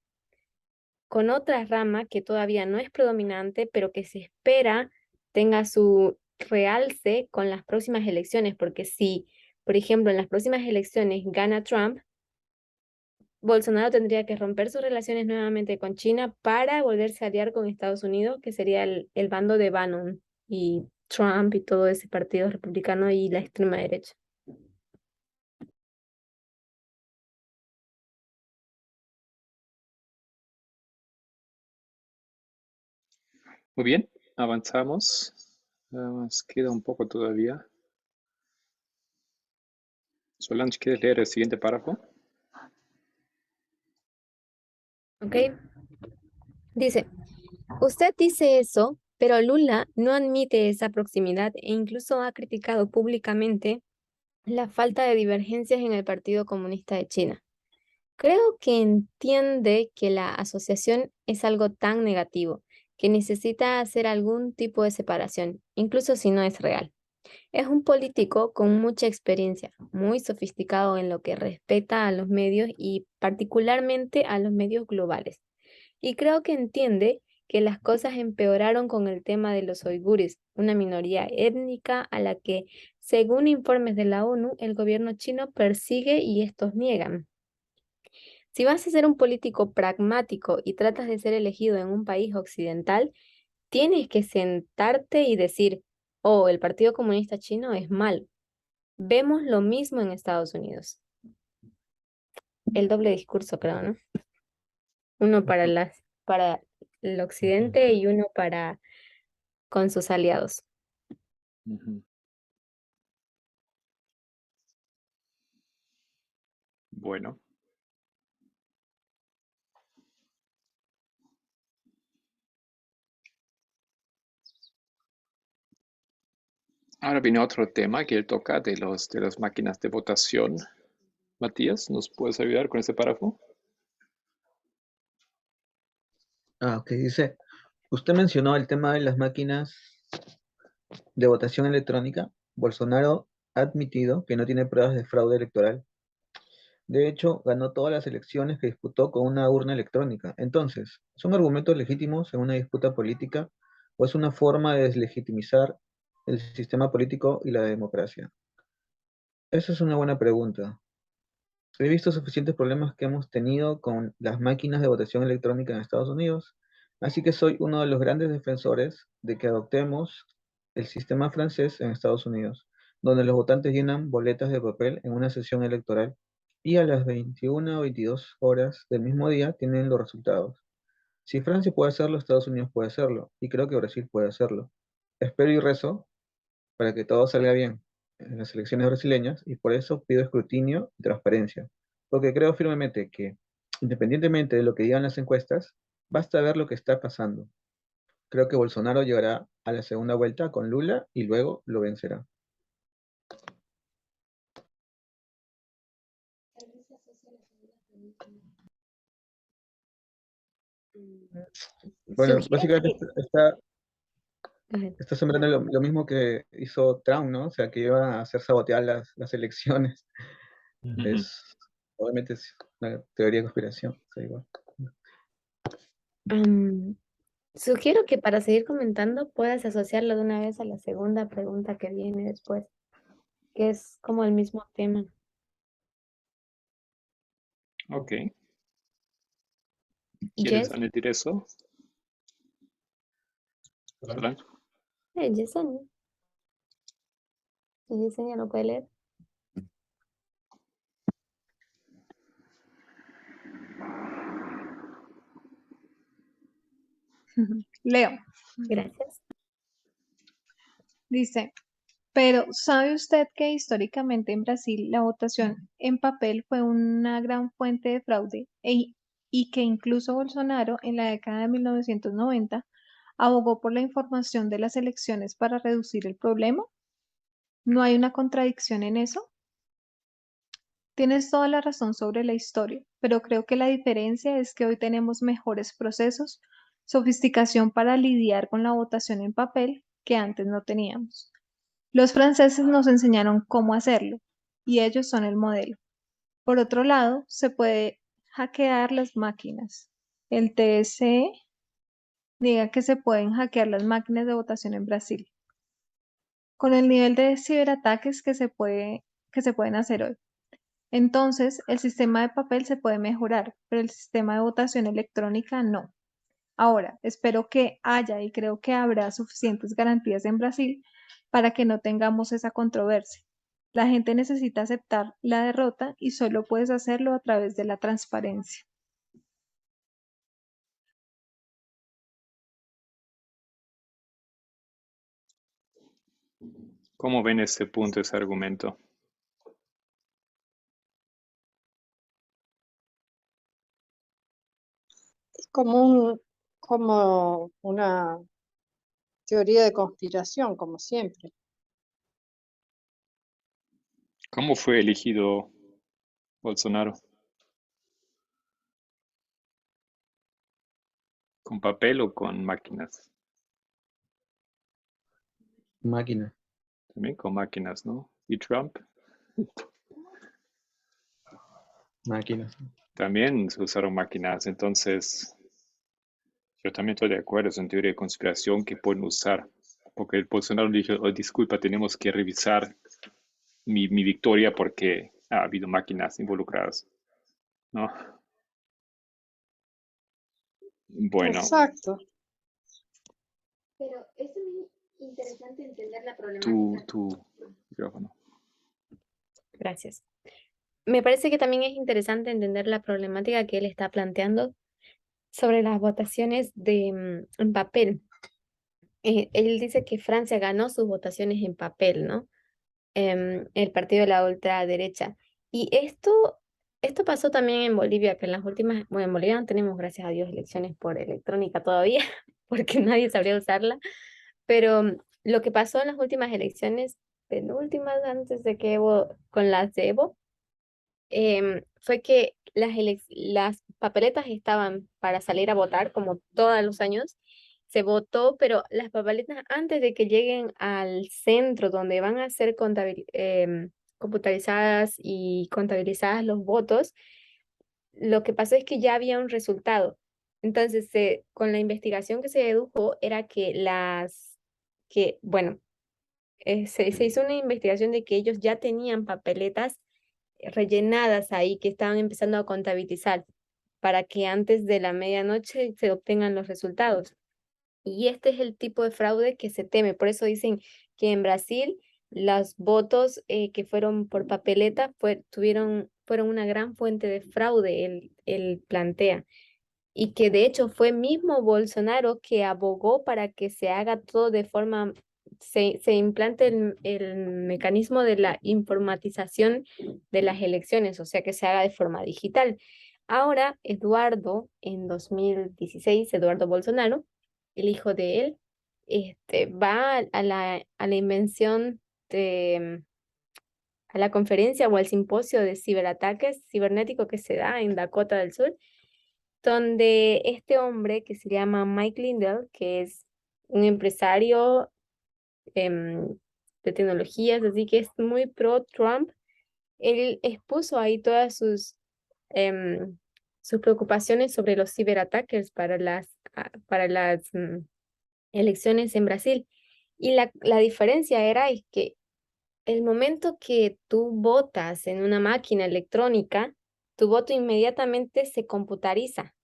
con otra rama que todavía no es predominante, pero que se espera tenga su realce con las próximas elecciones, porque si, por ejemplo, en las próximas elecciones gana Trump, Bolsonaro tendría que romper sus relaciones nuevamente con China para volverse a aliar con Estados Unidos, que sería el bando de Bannon y Trump y todo ese partido republicano y la extrema derecha. Muy bien, avanzamos. Nos queda un poco todavía. Solange, ¿quieres leer el siguiente párrafo? ¿Ok? Dice, usted dice eso, pero Lula no admite esa proximidad e incluso ha criticado públicamente la falta de divergencias en el Partido Comunista de China. Creo que entiende que la asociación es algo tan negativo que necesita hacer algún tipo de separación, incluso si no es real. Es un político con mucha experiencia, muy sofisticado en lo que respecta a los medios y particularmente a los medios globales. Y creo que entiende que las cosas empeoraron con el tema de los uigures, una minoría étnica a la que, según informes de la ONU, el gobierno chino persigue y estos niegan. Si vas a ser un político pragmático y tratas de ser elegido en un país occidental, tienes que sentarte y decir, oh, el Partido Comunista Chino es malo. Vemos lo mismo en Estados Unidos. El doble discurso, creo, ¿no? Uno para el occidente y uno con sus aliados. Ujú. Bueno, ahora viene otro tema que él toca de las máquinas de votación. Matías, ¿nos puedes ayudar con ese párrafo? Ok, dice, usted mencionó el tema de las máquinas de votación electrónica. Bolsonaro ha admitido que no tiene pruebas de fraude electoral. De hecho, ganó todas las elecciones que disputó con una urna electrónica. Entonces, ¿son argumentos legítimos en una disputa política o es una forma de deslegitimizar el sistema político y la democracia? Esa es una buena pregunta. He visto suficientes problemas que hemos tenido con las máquinas de votación electrónica en Estados Unidos, así que soy uno de los grandes defensores de que adoptemos el sistema francés en Estados Unidos, donde los votantes llenan boletas de papel en una sesión electoral y a las 21 o 22 horas del mismo día tienen los resultados. Si Francia puede hacerlo, Estados Unidos puede hacerlo, y creo que Brasil puede hacerlo. Espero y rezo para que todo salga bien en las elecciones brasileñas y por eso pido escrutinio y transparencia, porque creo firmemente que, independientemente de lo que digan las encuestas, basta ver lo que está pasando. Creo que Bolsonaro llegará a la segunda vuelta con Lula y luego lo vencerá. Bueno, Sugiero básicamente que... Ajá. está sembrando lo mismo que hizo Trump, ¿no? O sea, que iba a hacer sabotear las elecciones. Ujú. Obviamente es una teoría de conspiración. O sea, igual. Am, Sugiero que para seguir comentando puedas asociarlo de una vez a la segunda pregunta que viene después, que es como el mismo tema. Ok. ¿Quieres Jess, añadir eso? Alan? Yesenia. Yesenia no puede leer. Leo, Gracias. dice, pero ¿sabe usted que históricamente en Brasil la votación en papel fue una gran fuente de fraude y que incluso Bolsonaro en la década de 1990 abogó por la información de las elecciones para reducir el problema? ¿No hay una contradicción en eso? Tienes toda la razón sobre la historia, pero creo que la diferencia es que hoy tenemos mejores procesos, sofisticación para lidiar con la votación en papel que antes no teníamos. Los franceses nos enseñaron cómo hacerlo y ellos son el modelo. Por otro lado, se puede hackear las máquinas. El TSE niega que se pueden hackear las máquinas de votación en Brasil, con el nivel de ciberataques que se pueden hacer hoy. Entonces, el sistema de papel se puede mejorar, pero el sistema de votación electrónica no. Ahora, espero que haya y creo que habrá suficientes garantías en Brasil para que no tengamos esa controversia. La gente necesita aceptar la derrota y solo puedes hacerlo a través de la transparencia. ¿Cómo ven ese punto, ese argumento? Como una teoría de conspiración, como siempre. ¿Cómo fue elegido Bolsonaro? ¿Con papel o con máquinas? Máquina. También con máquinas, ¿no? ¿Y Trump? Máquinas. También se usaron máquinas, entonces Yo también estoy de acuerdo, es una teoría de conspiración que pueden usar, porque el Bolsonaro dijo, "Oh, disculpa, tenemos que revisar mi victoria porque ha habido máquinas involucradas, ¿no? Bueno, Exacto. Pero es muy interesante entender la tu problemática. micrófono. Gracias. Me parece que también es interesante entender la problemática que él está planteando sobre las votaciones en papel. Él dice que Francia ganó sus votaciones en papel, ¿no? El partido de la ultraderecha. Y esto pasó también en Bolivia, que en las últimas, bueno, en Bolivia no tenemos, gracias a Dios, elecciones por electrónica todavía, porque nadie sabría usarla, pero lo que pasó en las últimas elecciones, penúltimas antes de que con las de Evo, fue que las papeletas estaban para salir a votar, como todos los años, se votó, pero las papeletas antes de que lleguen al centro donde van a ser computarizadas y contabilizadas los votos, lo que pasó es que ya había un resultado. Entonces, con la investigación que se dedujo era bueno, se hizo una investigación de que ellos ya tenían papeletas rellenadas ahí que estaban empezando a contabilizar para que antes de la medianoche se obtengan los resultados. Y este es el tipo de fraude que se teme. Por eso dicen que en Brasil los votos que fueron por papeleta fueron una gran fuente de fraude, él plantea. Y que de hecho fue mismo Bolsonaro que abogó para que se haga todo de forma, se implante el mecanismo de la informatización de las elecciones, o sea, que se haga de forma digital. Ahora, en 2016, Eduardo Bolsonaro, el hijo de él, va a la invención a la conferencia o al simposio de ciberataques cibernéticos que se da en Dakota del Sur, donde este hombre que se llama Mike Lindell, que es un empresario em, de tecnologías, así que es muy pro Trump, él expuso ahí todas sus preocupaciones sobre los ciberataques para las elecciones en Brasil. Y la diferencia es que el momento que tú votas en una máquina electrónica, tu voto inmediatamente se computariza.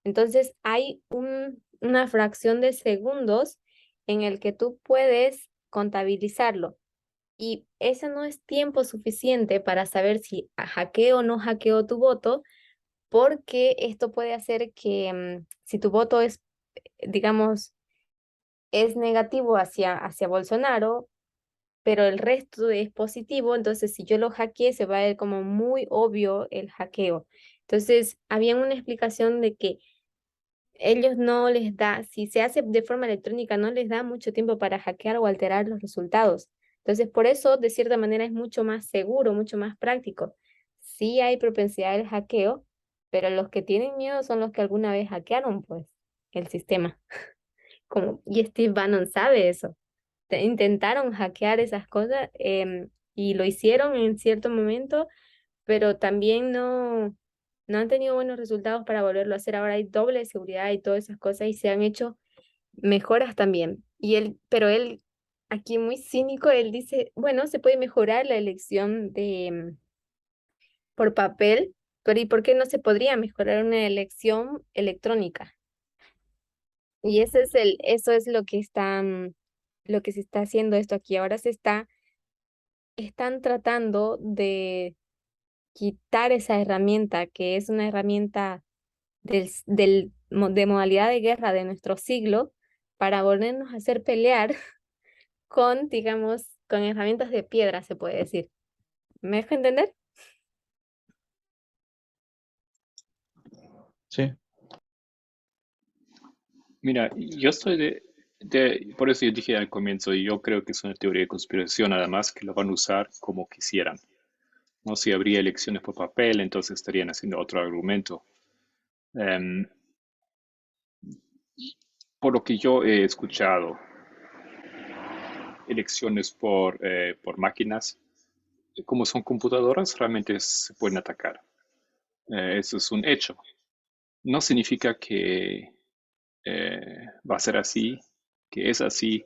Entonces hay una fracción de segundos en el que tú puedes contabilizarlo. Y ese no es tiempo suficiente para saber si hackeo o no hackeo tu voto, porque esto puede hacer que si tu voto digamos, es negativo hacia Bolsonaro, pero el resto es positivo, entonces si yo lo hackeé se va a ver como muy obvio el hackeo. Entonces, había una explicación de que ellos no les da, si se hace de forma electrónica, no les da mucho tiempo para hackear o alterar los resultados. Entonces, por eso, de cierta manera, es mucho más seguro, mucho más práctico. Sí hay propensidad del hackeo, pero los que tienen miedo son los que alguna vez hackearon, pues, el sistema. Y Steve Bannon sabe eso. Intentaron hackear esas cosas y lo hicieron en cierto momento, pero también no han tenido buenos resultados para volverlo a hacer. Ahora hay doble seguridad y todas esas cosas y se han hecho mejoras también. Pero él, aquí muy cínico, él dice, bueno, se puede mejorar la elección por papel, pero ¿y por qué no se podría mejorar una elección electrónica? Y eso es lo que se está haciendo esto aquí. Ahora están tratando de quitar esa herramienta, que es una herramienta de modalidad de guerra de nuestro siglo, para volvernos a hacer pelear digamos, con herramientas de piedra, se puede decir. ¿Me dejo entender? Sí, Mira, yo estoy por eso yo dije al comienzo, yo creo que es una teoría de conspiración, además que lo van a usar como quisieran. ¿No? Si habría elecciones por papel, entonces estarían haciendo otro argumento. Em, por lo que yo he escuchado, elecciones por máquinas, como son computadoras, realmente se pueden atacar. Eso es un hecho. No significa que va a ser así, que es así,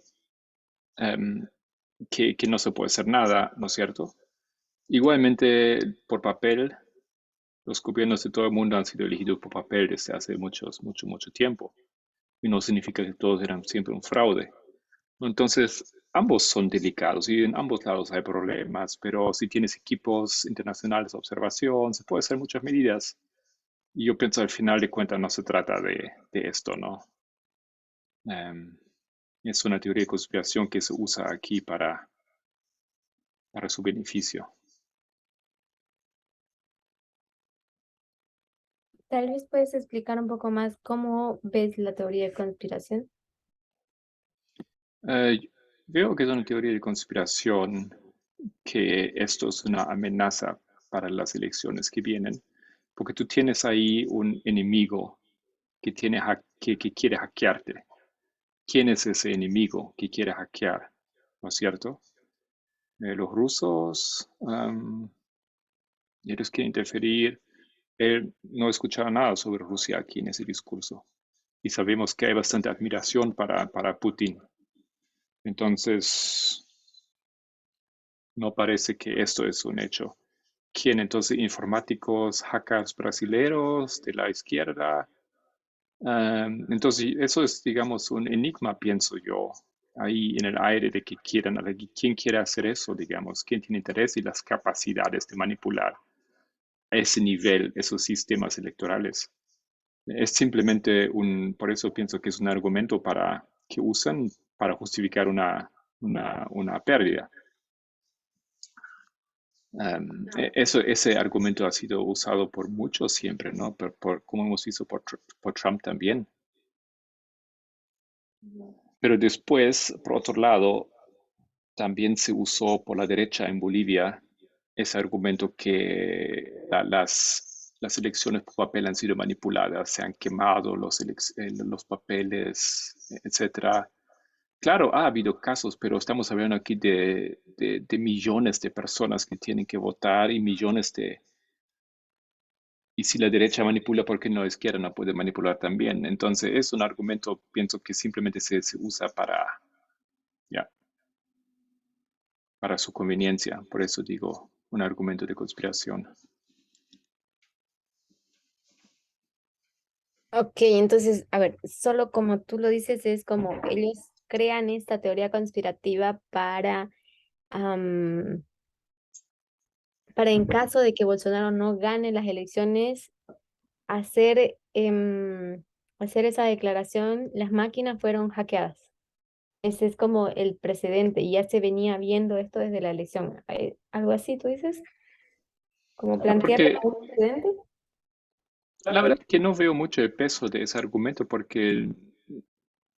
que no se puede hacer nada, ¿no es cierto? Igualmente, por papel, los gobiernos de todo el mundo han sido elegidos por papel desde hace mucho tiempo. Y no significa que todos eran siempre un fraude. Entonces, ambos son delicados y en ambos lados hay problemas, pero si tienes equipos internacionales de observación, se puede hacer muchas medidas. Y yo pienso al final de cuentas no se trata de esto, ¿no? Es una teoría de conspiración que se usa aquí para su beneficio. Tal vez puedes explicar un poco más cómo ves la teoría de conspiración. Veo que es una teoría de conspiración que esto es una amenaza para las elecciones que vienen, porque tú tienes ahí un enemigo que quiere hackearte. ¿Quién es ese enemigo que quiere hackear? ¿No es cierto? Los rusos, ellos quieren interferir. Él no escuchaba nada sobre Rusia aquí en ese discurso. Y sabemos que hay bastante admiración para Putin. Entonces, no parece que esto es un hecho. ¿Quién entonces? Informáticos, hackers brasileros de la izquierda. Entonces, eso es, digamos, un enigma, pienso yo, ahí en el aire de que quieran, quién quiere hacer eso, digamos, quién tiene interés y las capacidades de manipular a ese nivel esos sistemas electorales. Es simplemente por eso pienso que es un argumento que usan para justificar una pérdida. Ese argumento ha sido usado por muchos siempre, ¿no? Como hemos visto por Trump también. Pero después, por otro lado, también se usó por la derecha en Bolivia ese argumento que las elecciones por papel han sido manipuladas, se han quemado los papeles, etcétera. Claro, ha habido casos, pero estamos hablando aquí de millones de personas que tienen que votar y millones de... Y si la derecha manipula, ¿por qué no la izquierda no puede manipular también? Entonces es un argumento, pienso que simplemente se usa ya, para su conveniencia. Por eso digo un argumento de conspiración. Ok, entonces, a ver, solo como tú lo dices, es como ellos crean esta teoría conspirativa am, para en caso de que Bolsonaro no gane las elecciones, hacer, hacer esa declaración, las máquinas fueron hackeadas. Ese es como el precedente y ya se venía viendo esto desde la elección. ¿Algo así tú dices? ¿Como plantearlo Porque como un precedente? la verdad que no veo mucho el peso de ese argumento porque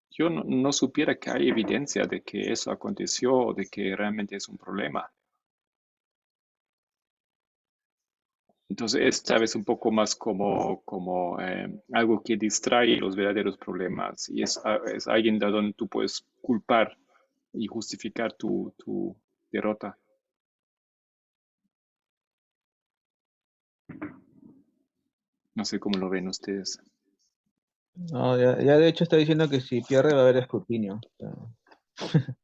yo no supiera que hay evidencia de que eso aconteció o de que realmente es un problema. Entonces es tal vez un poco más como algo que distrae los verdaderos problemas y es alguien de donde tú puedes culpar y justificar tu derrota. No sé cómo lo ven ustedes. No, ya de hecho está diciendo que si pierde va a haber escrutinio. O sea,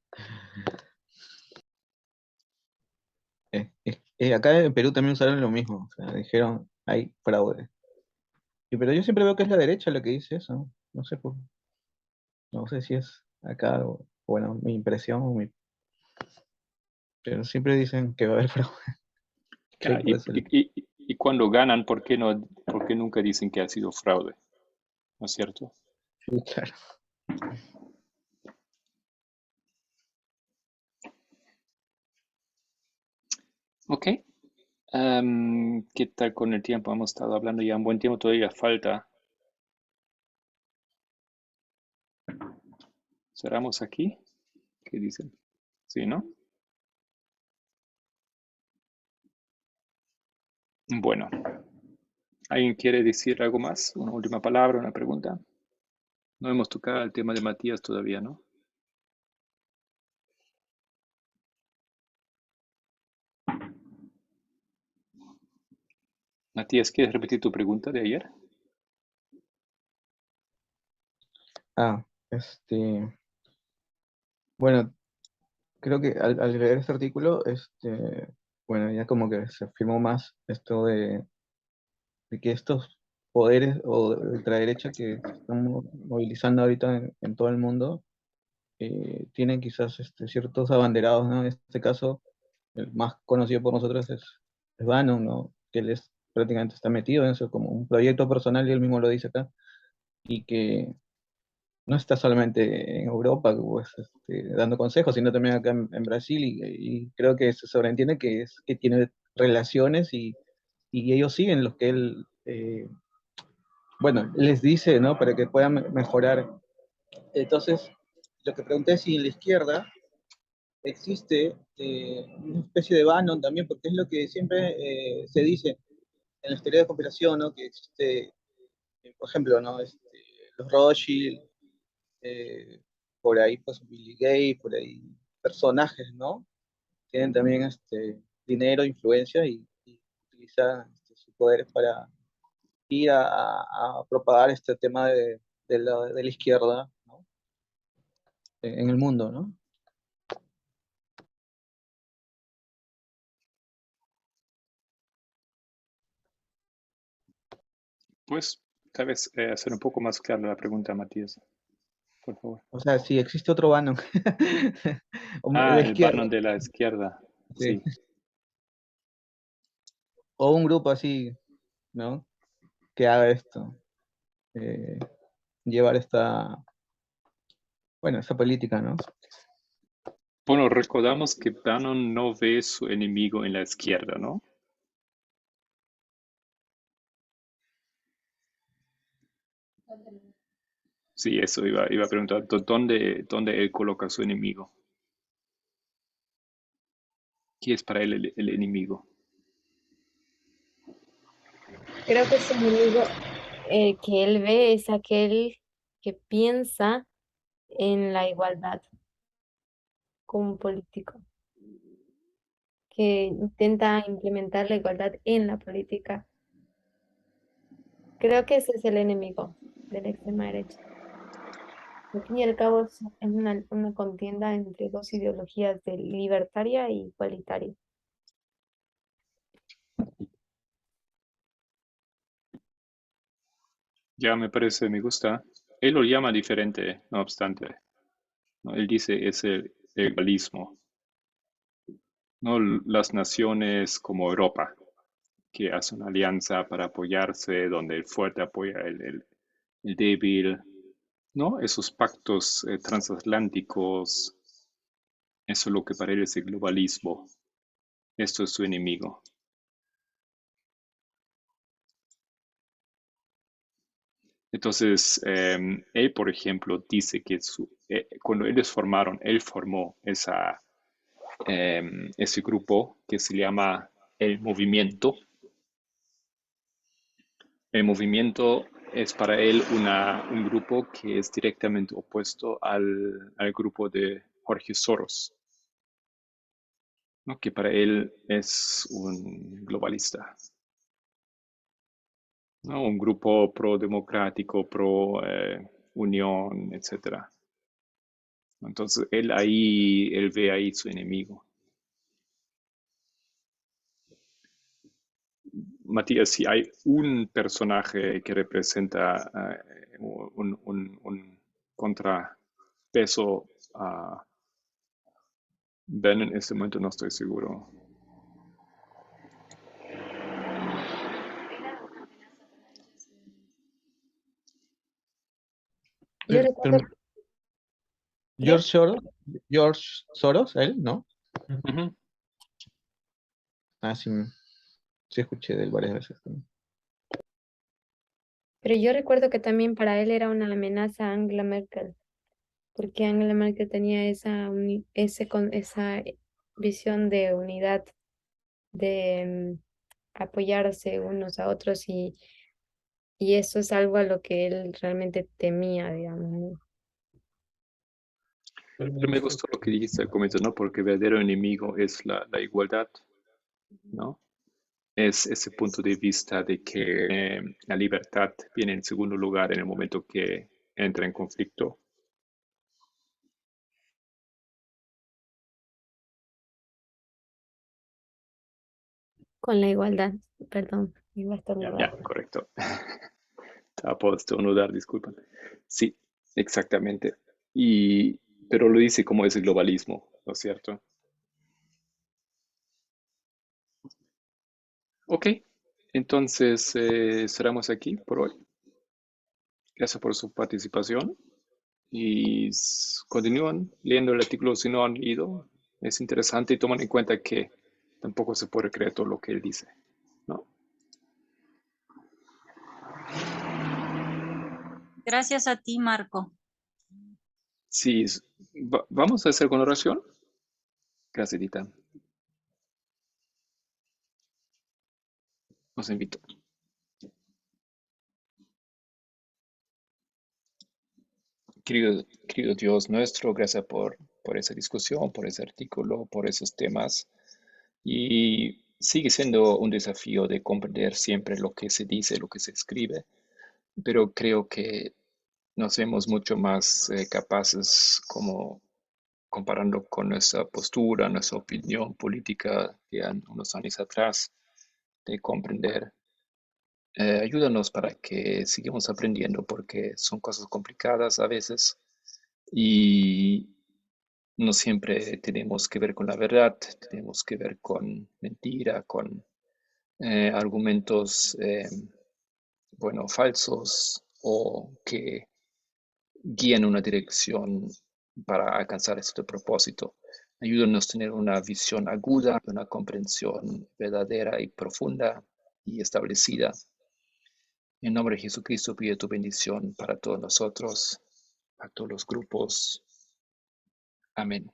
acá en Perú también usaron lo mismo. O sea, dijeron, hay fraude. Pero yo siempre veo que es la derecha la que dice eso. No sé no sé si es acá o, bueno, mi impresión, pero siempre dicen que va a haber fraude. Que Ya, por eso y cuando ganan, por qué nunca dicen que ha sido fraude? ¿No es cierto? sí, claro. Ok. ¿Qué tal con el tiempo? Hemos estado hablando ya un buen tiempo, todavía falta. ¿Cerramos aquí? ¿Qué dicen? ¿Sí, no? Bueno, ¿alguien quiere decir algo más? ¿Una última palabra, una pregunta? No hemos tocado el tema de Matías todavía, ¿no? Matías, ¿quieres repetir tu pregunta de ayer? Ah, bueno, creo que al leer este artículo, bueno, ya como que se afirmó más esto de que estos poderes o de ultraderecha que se están movilizando ahorita en todo el mundo, tienen quizás ciertos abanderados, ¿no? En este caso, el más conocido por nosotros es Bannon, ¿no? Que él prácticamente está metido en eso como un proyecto personal, y él mismo lo dice acá, y que no está solamente en Europa pues, dando consejos, sino también acá en Brasil, y creo que se sobreentiende que tiene relaciones, y ellos siguen los que él, bueno, les dice, ¿no? Para que puedan mejorar. Entonces, lo que pregunté es si en la izquierda existe una especie de Bannon también, porque es lo que siempre se dice en las teorías de conspiración, ¿no? Que existe, por ejemplo, ¿no? Los Rothschild, eh, por ahí pues Billy Gates, por ahí personajes, ¿no? Tienen también dinero, influencia, y utilizan sus poderes para ir a propagar este tema de la izquierda, ¿no? En el mundo, ¿no? Pues tal vez hacer un poco más clara la pregunta, Matías, por favor. O sea, si existe otro Bannon de Ah, el izquierda, Bannon de la izquierda, sí. sí. O un grupo así, ¿no? Que haga esto, eh, llevar bueno, esta política, ¿no? Bueno, recordamos que Bannon no ve su enemigo en la izquierda, ¿no? Sí, eso iba a preguntar. ¿Dónde él coloca su enemigo? ¿Quién es para él el enemigo? Creo que su enemigo que él ve es aquel que piensa en la igualdad como político, que intenta implementar la igualdad en la política. Creo que ese es el enemigo de la extrema derecha. Al fin y al cabo es una contienda entre dos ideologías de libertaria y igualitaria. Ya me gusta. Él lo llama diferente, no obstante, ¿no? Él dice es el igualismo, ¿no? Las naciones como Europa, que hacen una alianza para apoyarse, donde el fuerte apoya el débil, ¿no? Esos pactos transatlánticos, eso es lo que para él es el globalismo. Esto es su enemigo. Entonces, él, por ejemplo, dice que cuando ellos él formó ese grupo que se llama el movimiento. El movimiento es para él un grupo que es directamente opuesto al grupo de Jorge Soros, ¿no? Que para él es un globalista, ¿no? Un grupo pro-democrático, pro-unión, etc. Entonces, él ve ahí su enemigo. Matías, si hay un personaje que representa un contrapeso a Ben en este momento, no estoy seguro. Yo El- recuerdo que, George Soros, él, ¿no? Ujú. Ah, sí, sí escuché de él varias veces también. pero yo recuerdo que también para él era una amenaza a Angela Merkel, porque Angela Merkel tenía esa visión de unidad, de apoyarse unos a otros y eso es algo a lo que él realmente temía, digamos, ¿no? Pero me gustó lo que dijiste al comienzo, ¿no? Porque el verdadero enemigo es la igualdad, ¿no? Es ese punto de vista de que la libertad viene en segundo lugar en el momento que entra en conflicto. Con la igualdad, perdón, iba a Ya, estornudar. correcto. Estaba por estornudar, disculpen. Sí, exactamente. Pero lo dice como es el globalismo, ¿no es cierto? Ok, entonces cerramos aquí por hoy. Gracias por su participación y continúan leyendo el artículo si no han leído. Es interesante y toman en cuenta que tampoco se puede creer todo lo que él dice, ¿no? Gracias a ti, Marco. Sí, vamos a hacer con oración. Gracias, Dita. Os invito. Querido Dios nuestro, gracias por esa discusión, por ese artículo, por esos temas. Y sigue siendo un desafío de comprender siempre lo que se dice, lo que se escribe, pero creo que nos vemos mucho más capaces como comparando con nuestra postura, nuestra opinión política de unos años atrás, de comprender. Ayúdanos para que sigamos aprendiendo porque son cosas complicadas a veces y no siempre tenemos que ver con la verdad, tenemos que ver con mentira, con argumentos, bueno, falsos o que guían una dirección para alcanzar este propósito. Ayúdanos a tener una visión aguda, una comprensión verdadera y profunda y establecida. En nombre de Jesucristo pido tu bendición para todos nosotros, para todos los grupos. Amén.